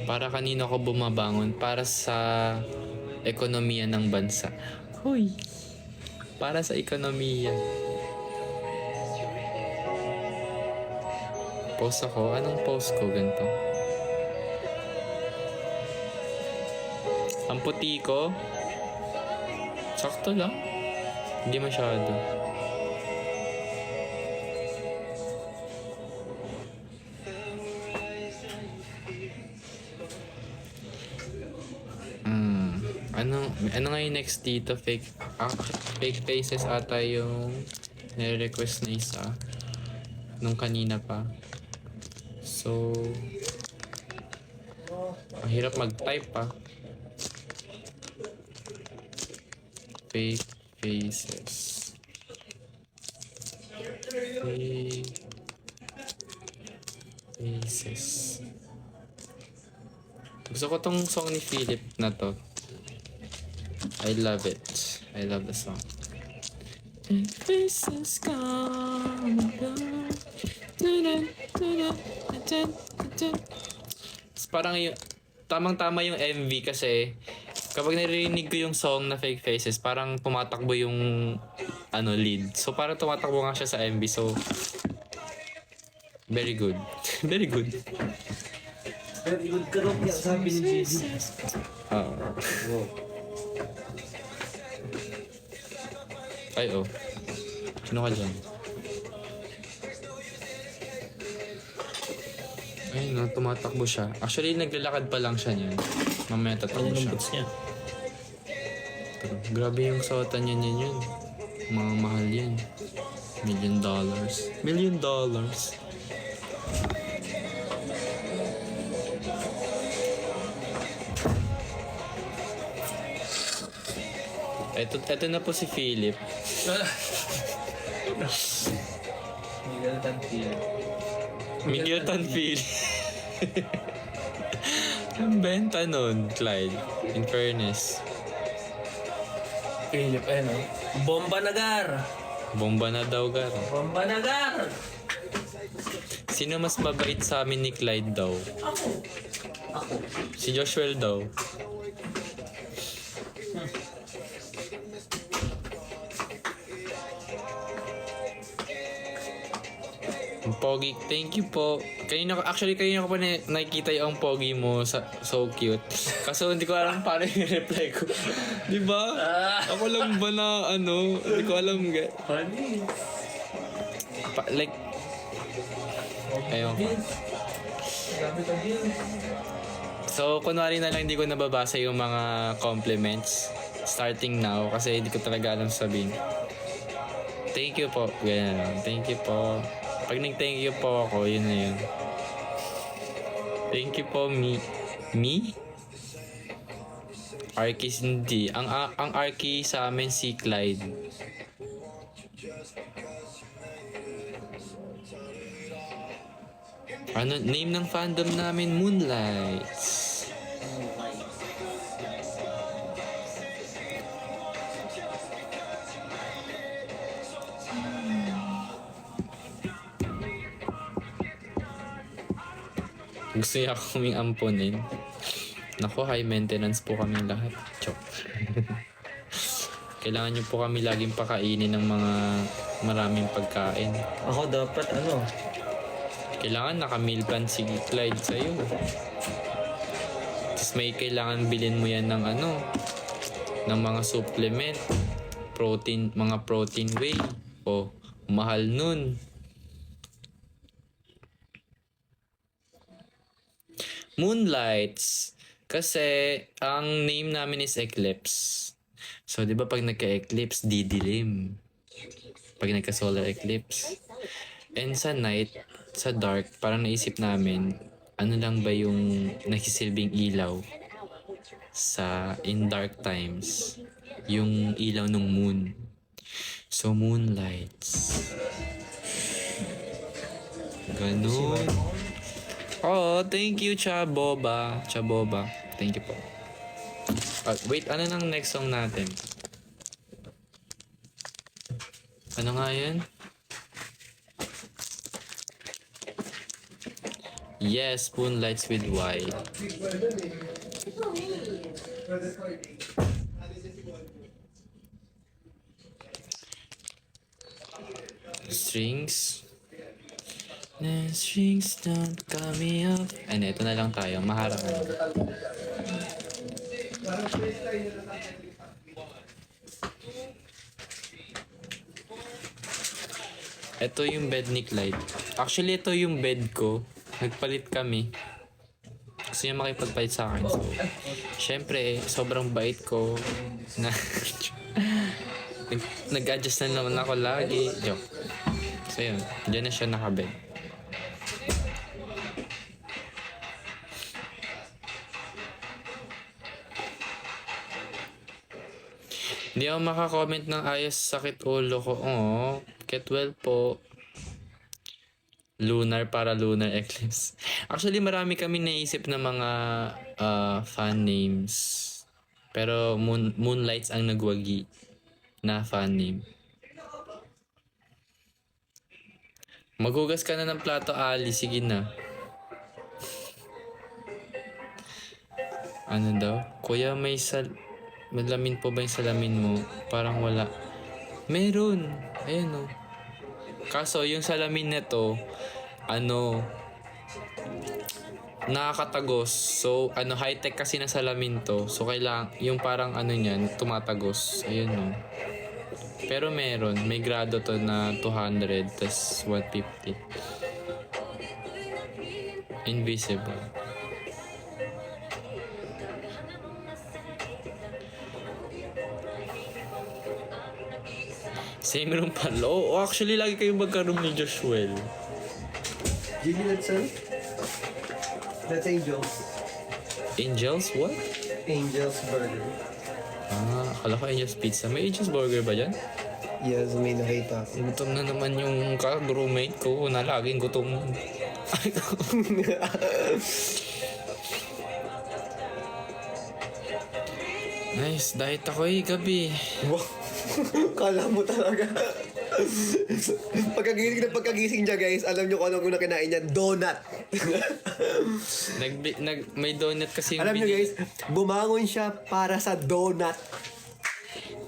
Para kanino ko bumabangon? Para sa ekonomiya ng bansa. Hoy! Para sa ekonomiya. Post ako? Anong post ko? Ganito. Ang puti ko? Sakto lang. Hindi masyado. Ano nga yung next dito? Fake faces ata yung nire-request na isa. Nung kanina pa. So, ang hirap mag-type pa. Fake faces. Fake faces. Gusto ko tong song ni Philip na to. I love it. I love the song. Fake faces come and go. Parang yung tamang-tama yung MV kasi kapag naririnig ko yung song na Fake Faces, parang tumatakbo yung lead. So parang tumatakbo nga siya sa MV. So very good. Very good. Very good ka rin yan, sabi ni Gigi. Ay, oh. Sino ka dyan? Ay, no, tumatakbo siya. Actually, naglalakad pa lang siya niyan. Mamaya tatakbo siya. Pero, grabe yung suotan niya yun. Mga mahal yan. $1 million. $1 million. Ito na po si Philip. Miguel Tantil. Miguel Tanfil. Ang benta nun, Clyde. In fairness. Philip, no? Bomba Nagar! Bomba na daw, gar. Bomba Nagar! Sino mas mabait sa amin ni Clyde daw? Ako. Si Joshua daw. Ang pogi, thank you po. Kanina ko pa nakikita yung pogi mo, so cute. Kaso hindi ko alam paano yung reply ko. Di ba? Ako lang ba na hindi ko alam. Funny. Like, ayun. Grabe ka din. So, kunwari na lang hindi ko nababasa yung mga compliments starting now kasi hindi ko talaga alam sabihin. Thank you po. Ganyan lang. Thank you po. Pag nag-thank you po ako, yun na yun. Thank you po, me? Arkies hindi. Ang Arkie sa amin si Clyde. Ano, name ng fandom namin, Moonlights. Gusto niya kaming ampunin. Nako, high maintenance po kami lahat. Chok. Kailangan niyo po kami laging pakainin ng mga maraming pagkain. Ako dapat Kailangan naka-meal plan si Clyde sa'yo. Tapos may kailangan bilhin mo yan ng ng mga supplement. Mga protein whey. O, mahal nun. Moonlights. Kasi, ang name namin is Eclipse. So, di ba pag nagka-eclipse, didilim. Pag nagka-solar eclipse. And sa night, sa dark, parang naisip namin, ano lang ba yung nagsisilbing ilaw in dark times? Yung ilaw ng moon. So, moonlights. Ganun. Oh, thank you, Chaboba. Thank you po. Wait, ano nang next song natin? Ano nga yan? Yes, Moonlights with White. Strings. The strings don't cut me up. Ano, ito na lang tayo. Maharap na. Ito yung bed ni Clyde. Actually, ito yung bed ko. Nagpalit kami. Gusto niya makipagpalit sa akin. So, syempre, sobrang bait ko. Na nag-adjust na naman ako lagi. Joke. So, yun. Diyan na siya nakabed. Hindi ako makakomment ng ayos sakit ulo ko. Oh, get well po. Lunar para lunar eclipse. Actually, marami kami naisip na mga fan names. Pero Moonlights ang nagwagi na fan name. Maghugas ka na ng plato, Ali. Sige na. Ano daw? Kuya, may malamin po ba yung salamin mo? Parang wala. Meron. Ayan o. Kaso yung salamin na to, nakakatagos. So, high-tech kasi na salamin to. So, kailangan, yung parang niyan, tumatagos. Ayun o. Pero meron. May grado to na 200, tas 150. Invisible. Same room pala. Oh, actually, lagi kayong magka-room ni Joshua. Jimmy, that's Angels. Angels? What? Angels Burger. Akala ko Angels Pizza. May Angels Burger ba dyan? Yes, may nakita ako. Gutom na naman yung ka-roommate ko na laging gutom. Nice, diet ako gabi. Wow. Kala mo talaga. Pagkagising niya, guys, alam niyo kung anong una kinain niya? Donut. May donut kasi yung Alam niyo, guys, bumangon siya para sa donut.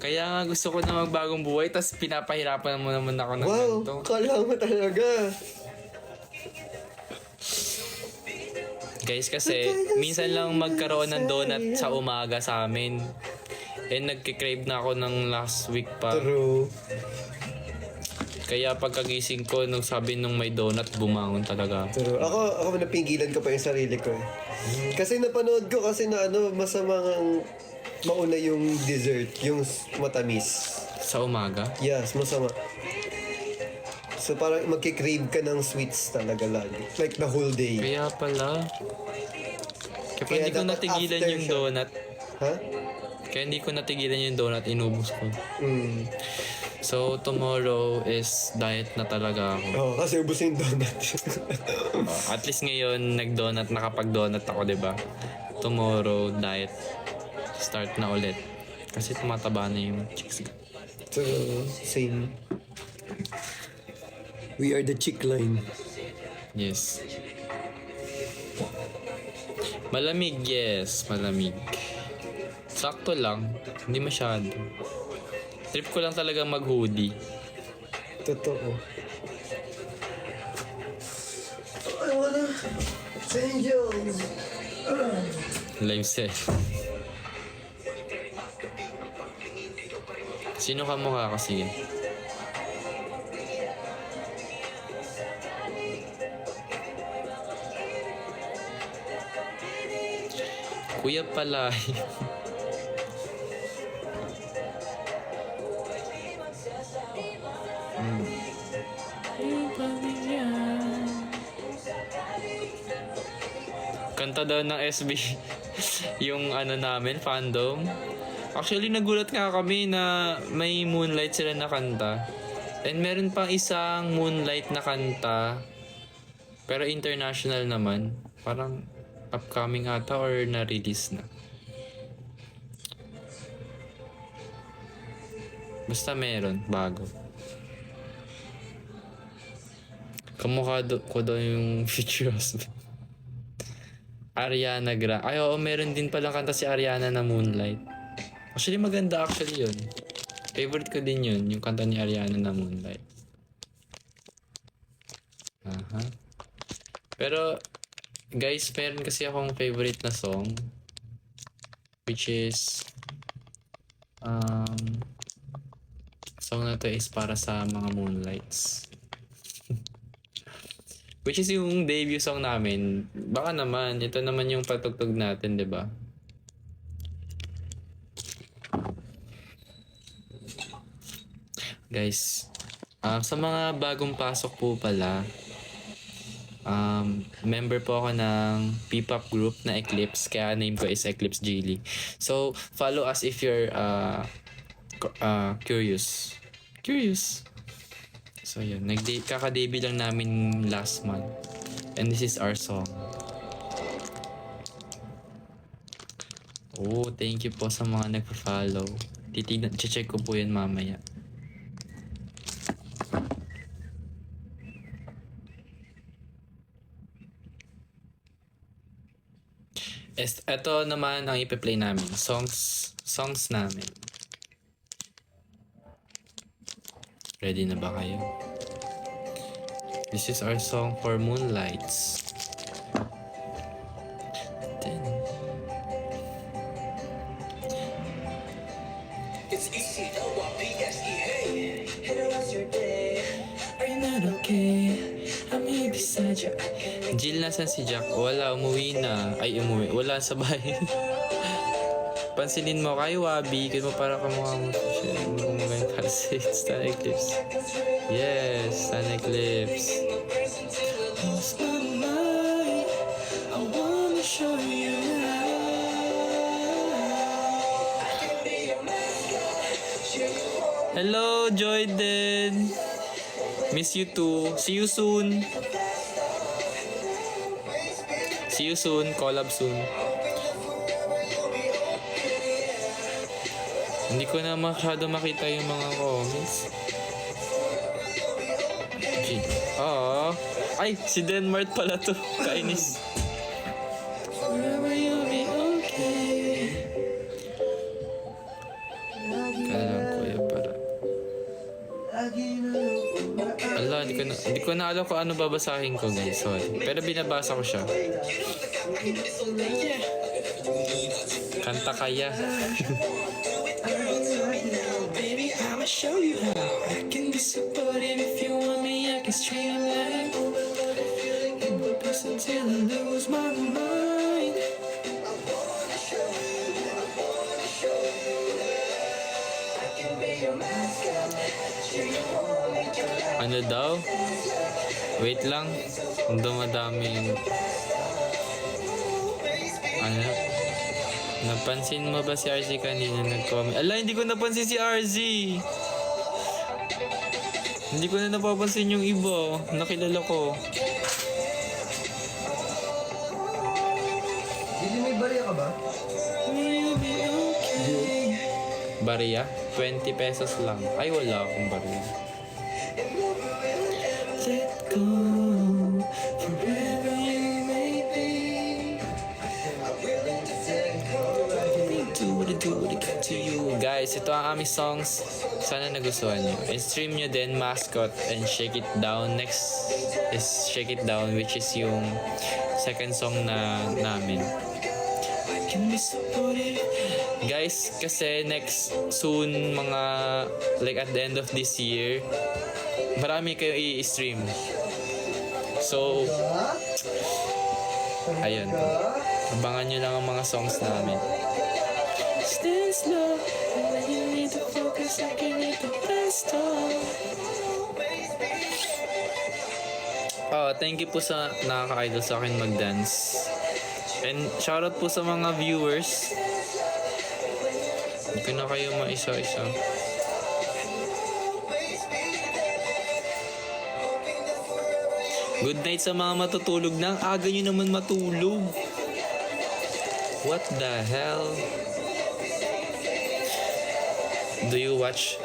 Kaya nga gusto ko na magbagong buhay, tas pinapahirapan mo naman ako ng Wow, ganito. kala mo talaga. Guys, kasi minsan lang magkaroon ng donut sa umaga sa amin. Nagkikrave na ako ng last week pa. True. Kaya pagkagising ko, nung sabi nung may donut, bumangon talaga. True. Ako napingilan ko pa yung sarili ko eh. Kasi napanood ko kasi na masamang mauna yung dessert, yung matamis. Sa umaga? Yes, masama. So parang magkikrave ka ng sweets talaga lagi. Like the whole day. Kaya pala. Kaya Kaya hindi ko dapat natigilan after yung siya. donut. Ha? Kaya hindi ko natigilan yung donut, inubos ko. Mm. So, tomorrow is diet na talaga ako. Oo, kasi ubos yung donut. At least ngayon, nakapag-donut ako, diba? Tomorrow, diet. Start na ulit. Kasi tumataba na yung chicks ko. So, same. We are the chick line. Yes. Malamig, yes. Malamig. Sakto lang. Hindi masyado. Trip ko lang talaga mag-hoodie. Totoo. I wanna angels. Live set. Sino ka mukha ko? Sige. Kuya pala. Kanta daw ng SB yung namin, fandom. Actually, nagulat nga kami na may Moonlight sila na kanta. And meron pang isang Moonlight na kanta. Pero international naman. Parang upcoming ata or na-release na. Basta meron, bago. Kamukha ko daw yung future husband. Ariana Grande. Ay, oo, meron din palang kanta si Ariana na Moonlight. Actually, maganda actually yun. Favorite ko din yun, yung kanta ni Ariana na Moonlight. Aha. Pero, guys, meron kasi akong favorite na song. Which is, song na to is para sa mga Moonlights. Which is yung debut song namin. Baka naman, ito naman yung patugtog natin, di ba? Guys, sa mga bagong pasok po pala, member po ako ng P-pop group na Eclipse, kaya name ko is Eclipse Geely. So, follow us if you're curious. So yun, kaka-debut lang namin last month. And this is our song. Oh, thank you po sa mga nagpa-follow. Check ko po yun mamaya. Ito naman ang ipe-play namin. Songs namin. Ready na ba kayo? This is our song for Moonlights. Then, It's ECLYPSE, hey. Hey, how's your day? are you not okay? I'm here beside you. Jill, nasan si Jack? Wala, umuwi na. Ay, umuwi. Wala sa bahay. Pansinin mo kay Wabi. Kaya mo para kamukha mo siya. Moment para sa Stan Eclipse. Yes, Stan Eclipse. Lost my mind. I wanna show you Hello, Joyden. Miss you too. See you soon. See you soon. Collab soon. Hindi ko na masyado makita yung mga comments. Oo. Ay, si Denmark pala to. Kainis. Forever you'll be okay. Kailangan ko yan para. Ala, hindi ko na alam kung ano babasahin ko, guys. Sorry. Pero binabasa ko siya. Kanta kaya. Baby, I'ma show you how I can be supportive. If you want me, I can streamline. In the best until I lose my mind. Ano daw? Wait lang. Dumadami yung... Ano? Napansin mo ba si RZ kanina nag-comment? Ala, hindi ko napansin si RZ! Hindi ko na napapansin yung iba. Nakilala ko. Hindi may barya ka ba? Barya? 20 pesos lang. Ay, wala akong barya. Let go, forever you may be. Do what I got to you. Guys, ito ang aming songs. Sana nagustuhan nyo. And stream nyo din Mascot and Shake It Down. Next is Shake It Down, which is yung second song na namin. I can be supportive. Guys, kasi next soon, mga like at the end of this year, marami kayo i-stream. So, ayun. Abangan nyo lang ang mga songs namin. Stand slow, when you need to focus like you need to blast off. Oh, thank you po sa nakaka-idol sa akin mag-dance. And shoutout po sa mga viewers. Hindi ko na kayo maisa-isa. Good night sa mga matutulog na. Aga nyo naman matulog. What the hell? Do you watch?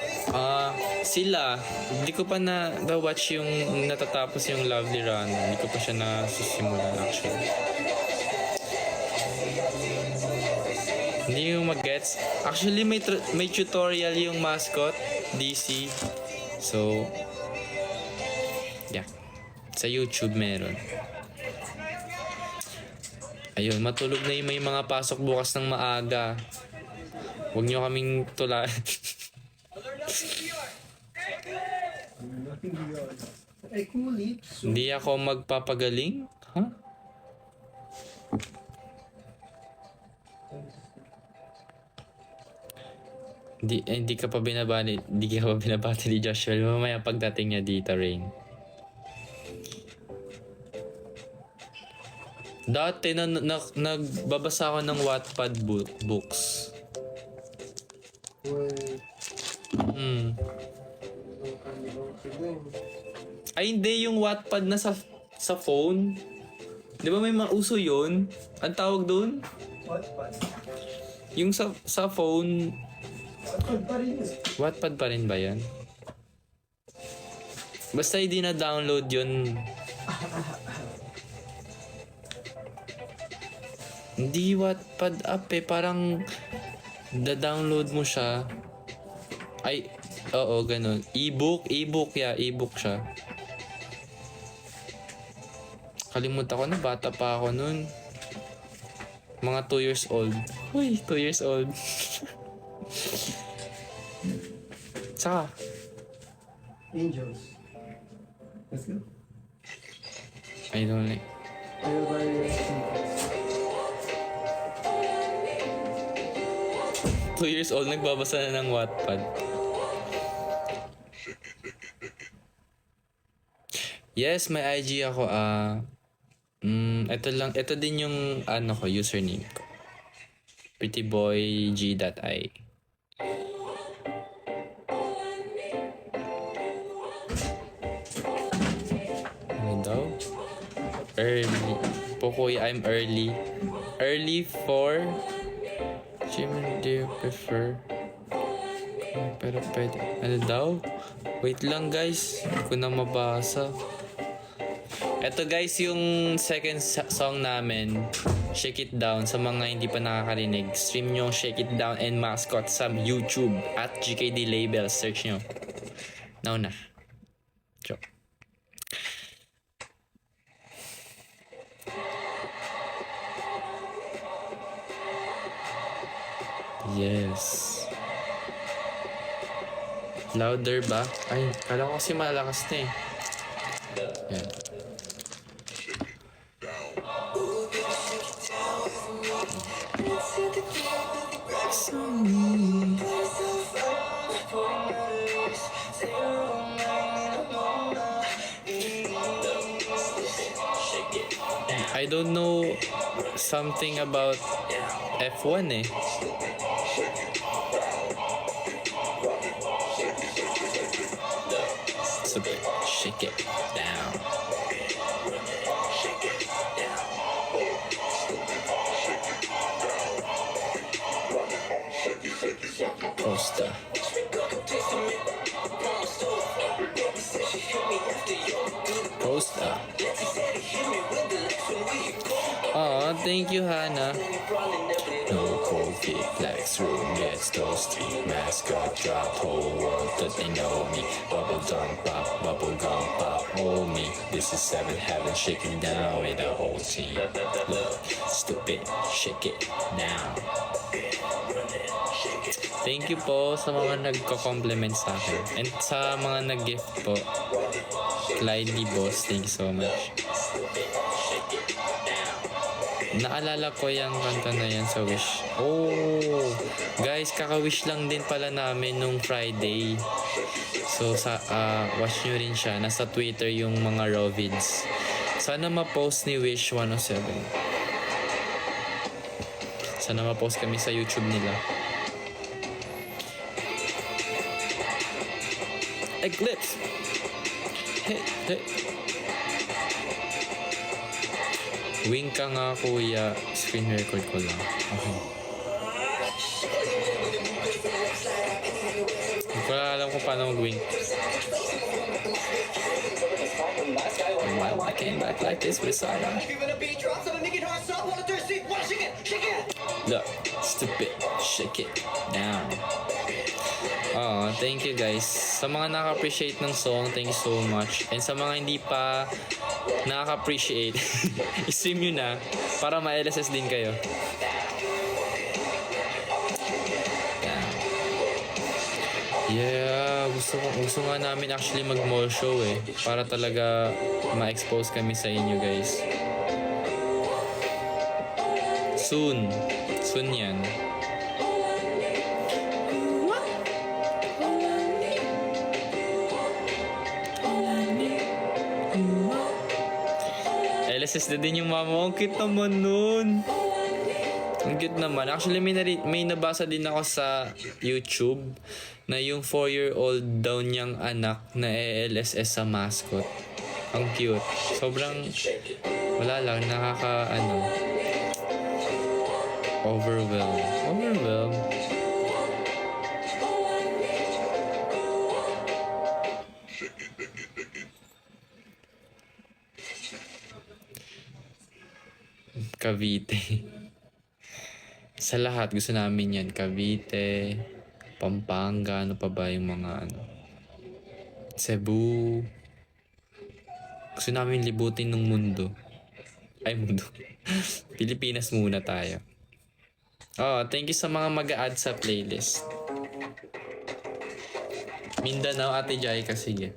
Sila. Hindi ko pa na-watch yung natatapos yung Lovely Run. Hindi ko pa siya nasisimulan actually. Hindi yung mag-gets. Actually, may tutorial yung mascot, DC. So, yeah. Sa YouTube meron. Ayun, matulog na yung may mga pasok bukas ng maaga. Huwag nyo kaming tulaan. Ay, kulit. Hindi ako magpapagaling? Ha? Hindi ka pa binabati ni Joshua. Mamaya pagdating niya dito, Rain. Dati nagbabasa ako ng Wattpad books. Ay hindi, yung Wattpad na sa phone. Di ba may mauso yun? Ang tawag doon? Wattpad. Yung sa phone, Wattpad pa rin yun. Wattpad pa rin ba yan? Basta hindi na-download yun. Hindi Wattpad app eh. Parang da-download mo siya. Ay, oo, ganun. E-book siya. Kalimutan ko na, bata pa ako nun. Mga 2 years old. Uy, 2 years old. Saka, Angels. Let's go. I don't like. Everybody 2 years old, nagbabasa na ng Wattpad. Yes, may IG ako. Ito din yung ko, username ko. prettyboyg.i. Ano daw? Early. Pokoy, I'm early. Early for... Gym, do you prefer? Pero pwede. Ano daw? Wait lang guys. Hindi ko na mabasa. Eto guys, yung second song namin, Shake It Down, sa mga hindi pa nakakarinig. Stream nyo Shake It Down and Mascot sa YouTube at GKD Label. Search nyo. Now na. Joke. Yes. Louder ba? Ay, kala ko kasi malakas na eh. Yan. I don't know something about F1 eh. So shake it down. Costa. Costa. Aw, thank you, Hannah. No cold feet, flex room gets toasty. Mascot drop, whole world that they know me. Bubble gum pop, hold me. This is 7 heaven shaking down with the whole team. Look, stupid, shake it down. Thank you po sa mga nagko-compliment sa akin. And sa mga nag-gift po. Clyde Boss, thank you so much. Naalala ko yung kanta na yan sa Wish. Oh, guys, kaka-wish lang din pala namin nung Friday. So, watch nyo rin siya. Nasa Twitter yung mga raw vids. Sana ma-post ni Wish 107. Sana ma-post kami sa YouTube nila. Eclipse! Hey, hey. Wink ka nga kuya, screen record ko lang. Okay. Hindi ko alam kung paano mag-wink. I came back like this with Sarah. When a beat drops, I'ma make it hard, stop, wanna thirsty, wanna shake it, Look, stupid. Shake it down. Oh, thank you guys. Sa mga nakaka-appreciate ng song, thank you so much. And sa mga hindi pa nakaka-appreciate, i-stream nyo na para ma-LSS din kayo. Yeah, gusto nga namin actually mag-mall show eh. Para talaga ma-expose kami sa inyo guys. Soon. Soon yan. LSS na din yung mama ko. Ang cute naman nun. Ang cute naman. Actually, may nabasa din ako sa YouTube na yung 4-year-old daw niyang anak na LSS sa mascot. Ang cute. Sobrang, wala lang, overwhelmed. Cavite. Sa lahat, gusto namin yan. Cavite, Pampanga, ano pa ba yung mga Cebu. Gusto namin libutin ng mundo. Ay, mundo. Pilipinas muna tayo. Oh, thank you sa mga mag-a-add sa playlist. Mindanao, Ate Jaica, sige.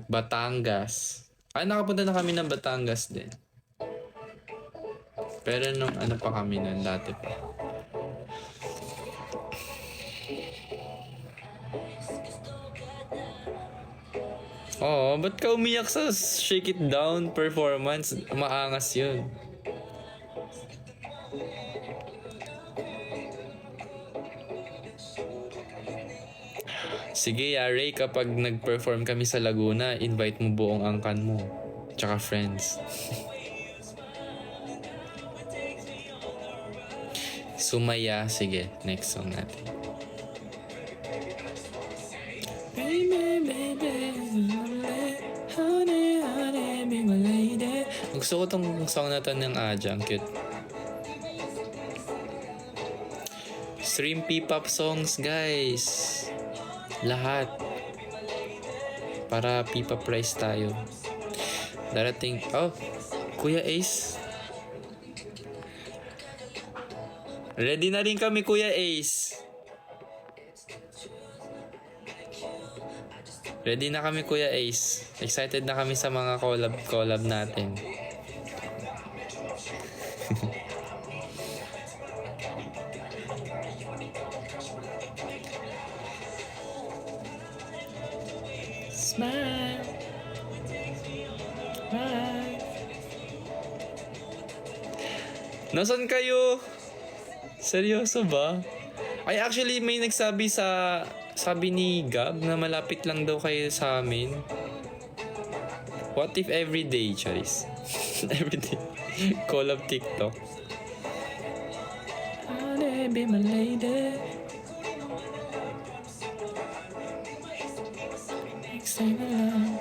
Batangas. Ay, nakapunta na kami ng Batangas din. Pero nung pa kami nun, dati pa. Oh, ba't ka umiyak sa Shake It Down performance? Maangas yun. Sige, Ray, kapag nag-perform kami sa Laguna, invite mo buong angkan mo. Tsaka friends. Sumaya, sige. Next song natin. Gusto ko tong song na to ng Aja. Ang cute. Stream P-pop songs, guys. Lahat. Para P-pop price tayo. Darating. Oh, Kuya Ace. Ready na rin kami, Kuya Ace. Ready na kami, Kuya Ace. Excited na kami sa mga collab natin. Smile. Smile. Nasaan kayo? Seryoso ba? Ay, actually, may nagsabi sabi ni Gab na malapit lang daw kayo sa amin. What if everyday, Charis? Everyday. Collab TikTok. Honey, be my lady. Sing along.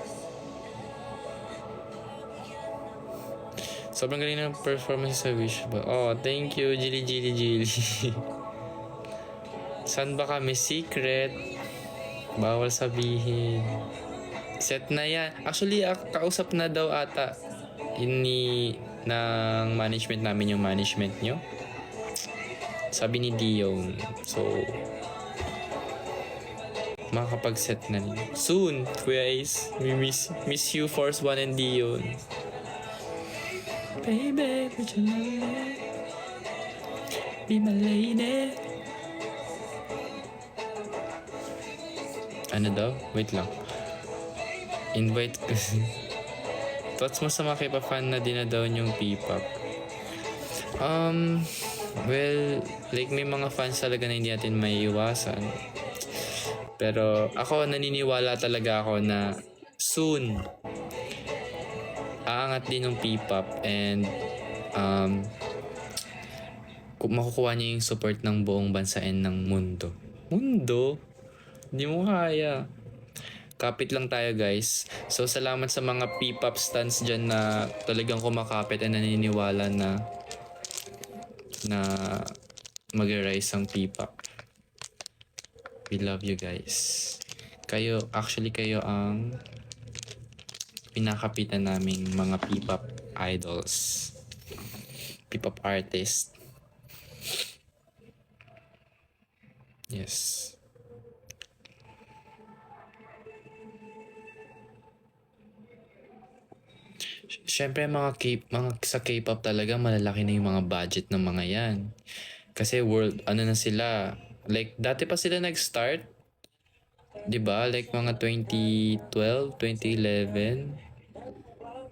Sobrang galing ng performance sa Wish ba? Oh, thank you, Jilly. Saan ba kami? Secret. Bawal sabihin. Set na yan. Actually, kausap na daw ata ng management namin yung management nyo. Sabi ni Dion. So, makakapag-set na rin. Soon, Kuya Ace. We miss you, Force 1 and Dion. Baby, would you love me? Be my lady. Ano daw? Wait lang. Invite kasi. Thoughts mo sa mga K-pop fan na dinadaon yung P-pop? Well, like may mga fans talaga na hindi natin may iwasan. Pero ako, naniniwala talaga ako na soon, aangat din ng P-pop and makukuha niya yung support ng buong bansa and ng mundo. Mundo? Hindi mo kaya. Kapit lang tayo guys. So salamat sa mga P-pop stans dyan na talagang kumakapit and naniniwala na mag-rise ang P-pop. We love you guys. Kayo ang pinakapitan naming mga P-pop idols. P-pop artist. Yes. Siyempre mga sa K-pop talaga malalaki na yung mga budget ng mga yan. Kasi ano na sila, like dati pa sila nag-start, 'di ba? Like mga 2012, 2011.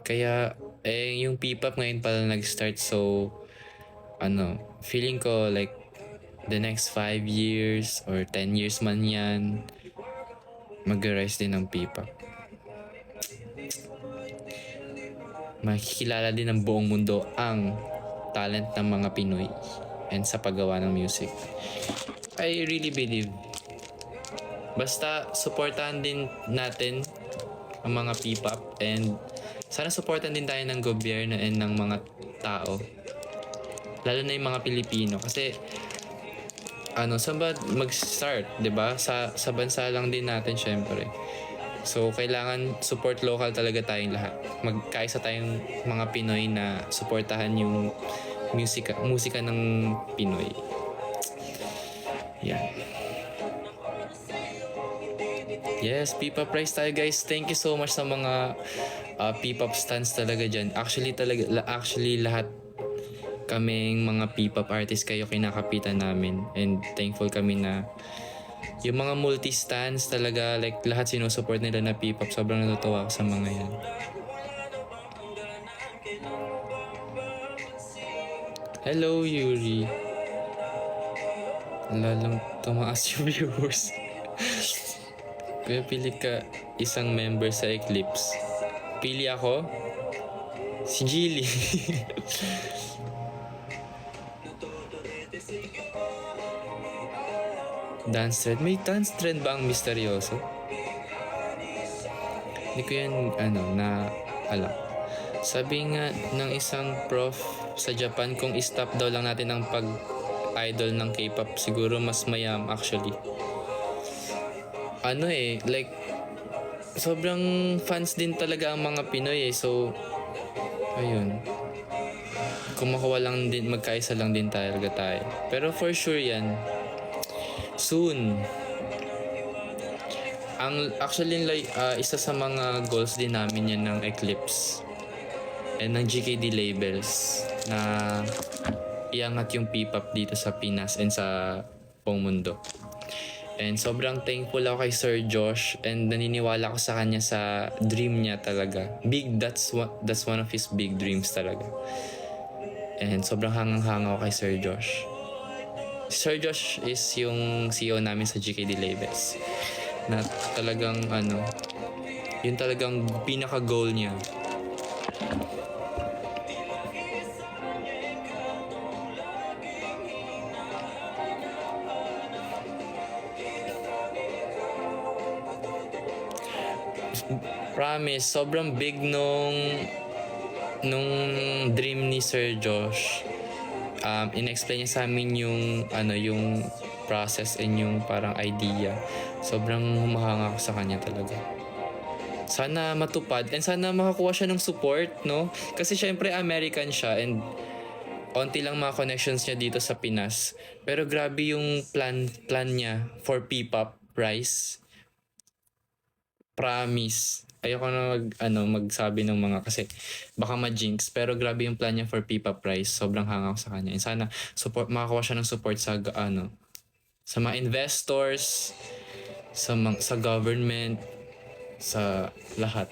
Kaya yung P-pop ngayon pala nag-start, so feeling ko like the next 5 years or 10 years man yan, mag-rise din ng P-pop. Makikilala din ng buong mundo ang talent ng mga Pinoy and sa paggawa ng music. I really believe. Basta supportahan din natin ang mga P-pop and sana supportahan din tayo ng gobyerno and ng mga tao. Lalo na yung mga Pilipino kasi saan ba mag-start, 'di ba? Sa bansa lang din natin syempre. So, kailangan support local talaga tayong lahat. Magkaisa tayong mga Pinoy na suportahan yung musika ng Pinoy. Yan. Yes, P-pop Rise tayo guys. Thank you so much sa mga P-pop stans talaga dyan. Actually lahat kaming mga P-pop artists kayo kinakapitan namin. And thankful kami na yung mga multi-stans talaga, like lahat sinusupport nila na P-pop. Sobrang natutuwa ako sa mga yan. Hello, Yuri. Lalang tumaas yung viewers. Kaya pili ka isang member sa Eclipse. Pili ako? Si Jilly. Dance trend. May dance trend ba ang misteryoso? Hindi ko yan, na alam. Sabi nga ng isang prof sa Japan, kung i-stop daw lang natin ang pag-idol ng K-pop, siguro mas mayam actually. Like, sobrang fans din talaga ang mga Pinoy So, ayun. Kumakuha lang din, magkaisa lang din talaga tayo. Pero for sure yan, soon. Actually, isa sa mga goals din namin yan ng Eclipse and ng GKD labels na iangat yung P-pop dito sa Pinas and sa buong mundo. And sobrang thankful ako kay Sir Josh and naniniwala ko sa kanya sa dream niya talaga. That's one of his big dreams talaga. And sobrang hangang-hanga ako kay Sir Josh. Sir Josh is yung CEO namin sa GKD Labels. Na talagang yun talagang pinaka-goal niya. Promise, sobrang big nung dream ni Sir Josh. In-explain niya sa amin yung process and yung parang idea. Sobrang humahanga ako sa kanya talaga. Sana matupad and sana makakuha siya ng support, no? Kasi syempre American siya and onti lang mga connections niya dito sa Pinas. Pero grabe yung plan niya for P-pop Rise. Promise. Ayoko na magsabi ng mga kasi baka ma-jinx, pero grabe yung plan niya for P-pop Rise. Sobrang hanga ako sa kanya. And sana makakuha siya ng support sa sa mga investors, sa government, sa lahat.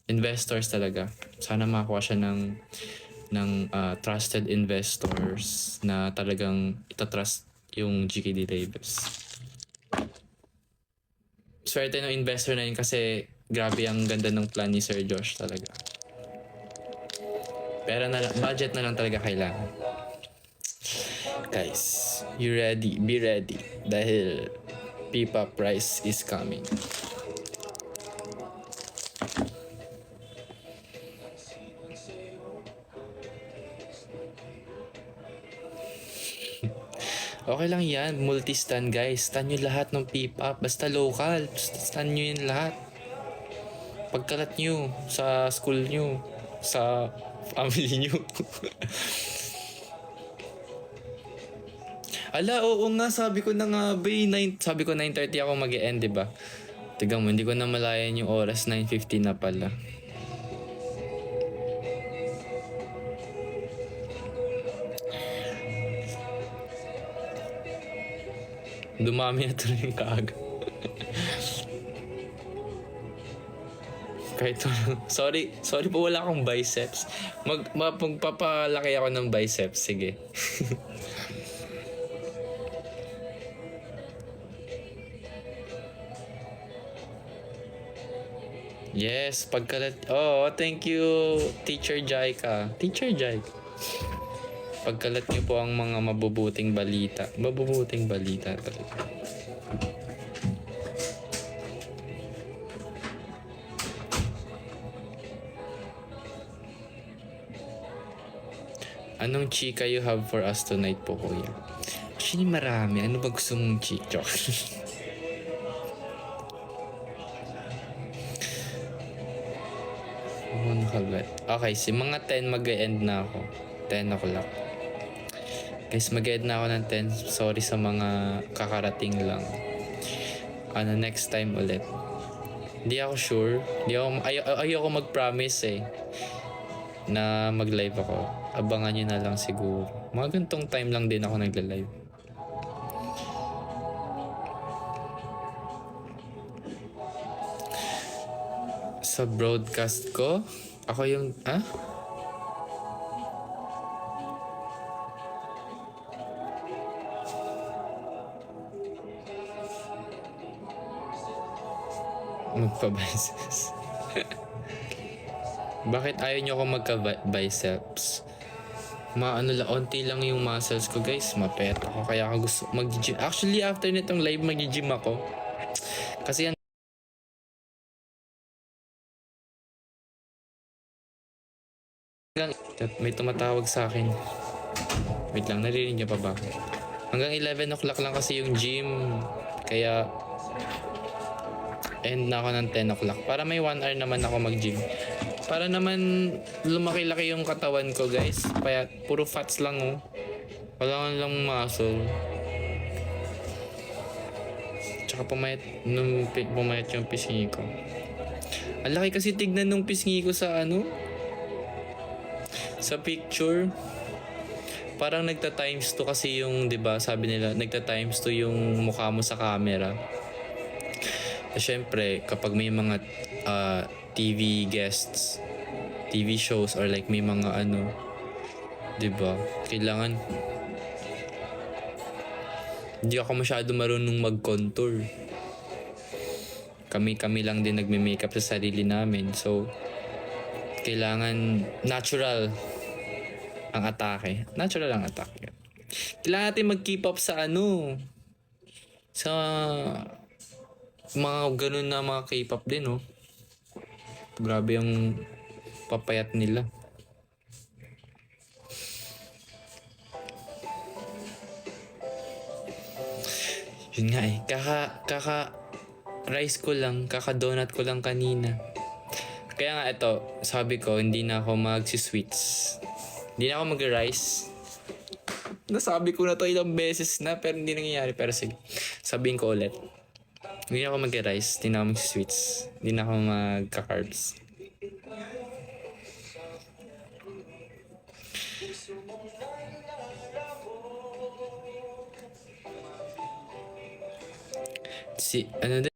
Investors talaga. Sana makakuha siya ng trusted investors na talagang itatrust yung GKD labels. Swerte ng investor na yun kasi grabe ang ganda ng plan ni Sir Josh talaga. Pero budget na lang talaga kailangan. Guys, be ready. Dahil P-pop Rise is coming. Okay lang yan, multi-stan guys. Stan nyo lahat ng P-pop. Basta local. Basta stan nyo yun lahat. Pagkalat nyo sa school nyo. Sa family nyo. Ala, oo nga. Sabi ko na nga, bay. Sabi ko 9:30 ako mag-e-end, diba? Tigang mo, hindi ko na malayan yung oras. 9:50 na pala. Dumami na tuloy yung kaagad. Kahit sorry po wala akong biceps. Magpapalaki ako ng biceps, sige. Yes, pagkalat. Oh, thank you, Teacher Jaika. Teacher Jaika. Pagkalat niyo po ang mga mabubuting balita. Mabubuting balita talaga. Anong chika you have for us tonight po, kuya? Actually, marami. Ano ba gusto mong chika? Okay, si mga 10 mag-e-end na ako. 10 o'clock. Guys, mag-e-end na ako ng 10. Sorry sa mga kakarating lang. Next time ulit. Hindi ako sure. Ayoko mag-promise eh. Na mag-live ako. Abangan nyo na lang siguro. Mga gantong time lang din ako nagla-live. Sa broadcast ko, ako yung... Magpa-biceps. Bakit ayaw nyo ako magka-biceps? Onti lang yung muscles ko guys. Mapet ako. Kaya ako gusto mag-gym. Actually, after nitong live, mag-gym ako. Kasi may tumatawag sa akin. Wait lang, narinig niyo pa ba? Hanggang 11 o'clock lang kasi yung gym. Kaya end na ako ng 10 o'clock. Para may 1 hour naman ako mag-gym. Para naman lumaki-laki yung katawan ko guys. Kaya puro fats lang oh. Wala lang muscle. Tsaka pumayat yung pisngi ko. Ang laki kasi tignan nung pisngi ko sa sa picture. Parang nagta-times 2 kasi yung, 'di ba? Sabi nila, nagta-times 2 yung mukha mo sa camera. Siyempre, kapag may mga TV guests, TV shows or like may mga 'di ba? Kailangan hindi ako masyado marunong mag-contour. Kami lang din nagme-makeup sa sarili namin. So kailangan natural ang atake. Natural ang atake. Kailangan natin mag-keep up sa sa mga ganun na mga K-pop din, oh. Grabe yung papayat nila. Yun nga eh. Kaka rice ko lang, kaka donut ko lang kanina. Kaya nga ito, sabi ko, hindi na ako mag-sweets. Hindi na ako mag-rice. Nasabi ko na to ilang beses na, pero hindi nangyayari. Pero sige, sabihin ko ulit. Hindi na ako mag-rice, hindi na ako mag-sweets. Hindi na ako magka-carbs. Ano din?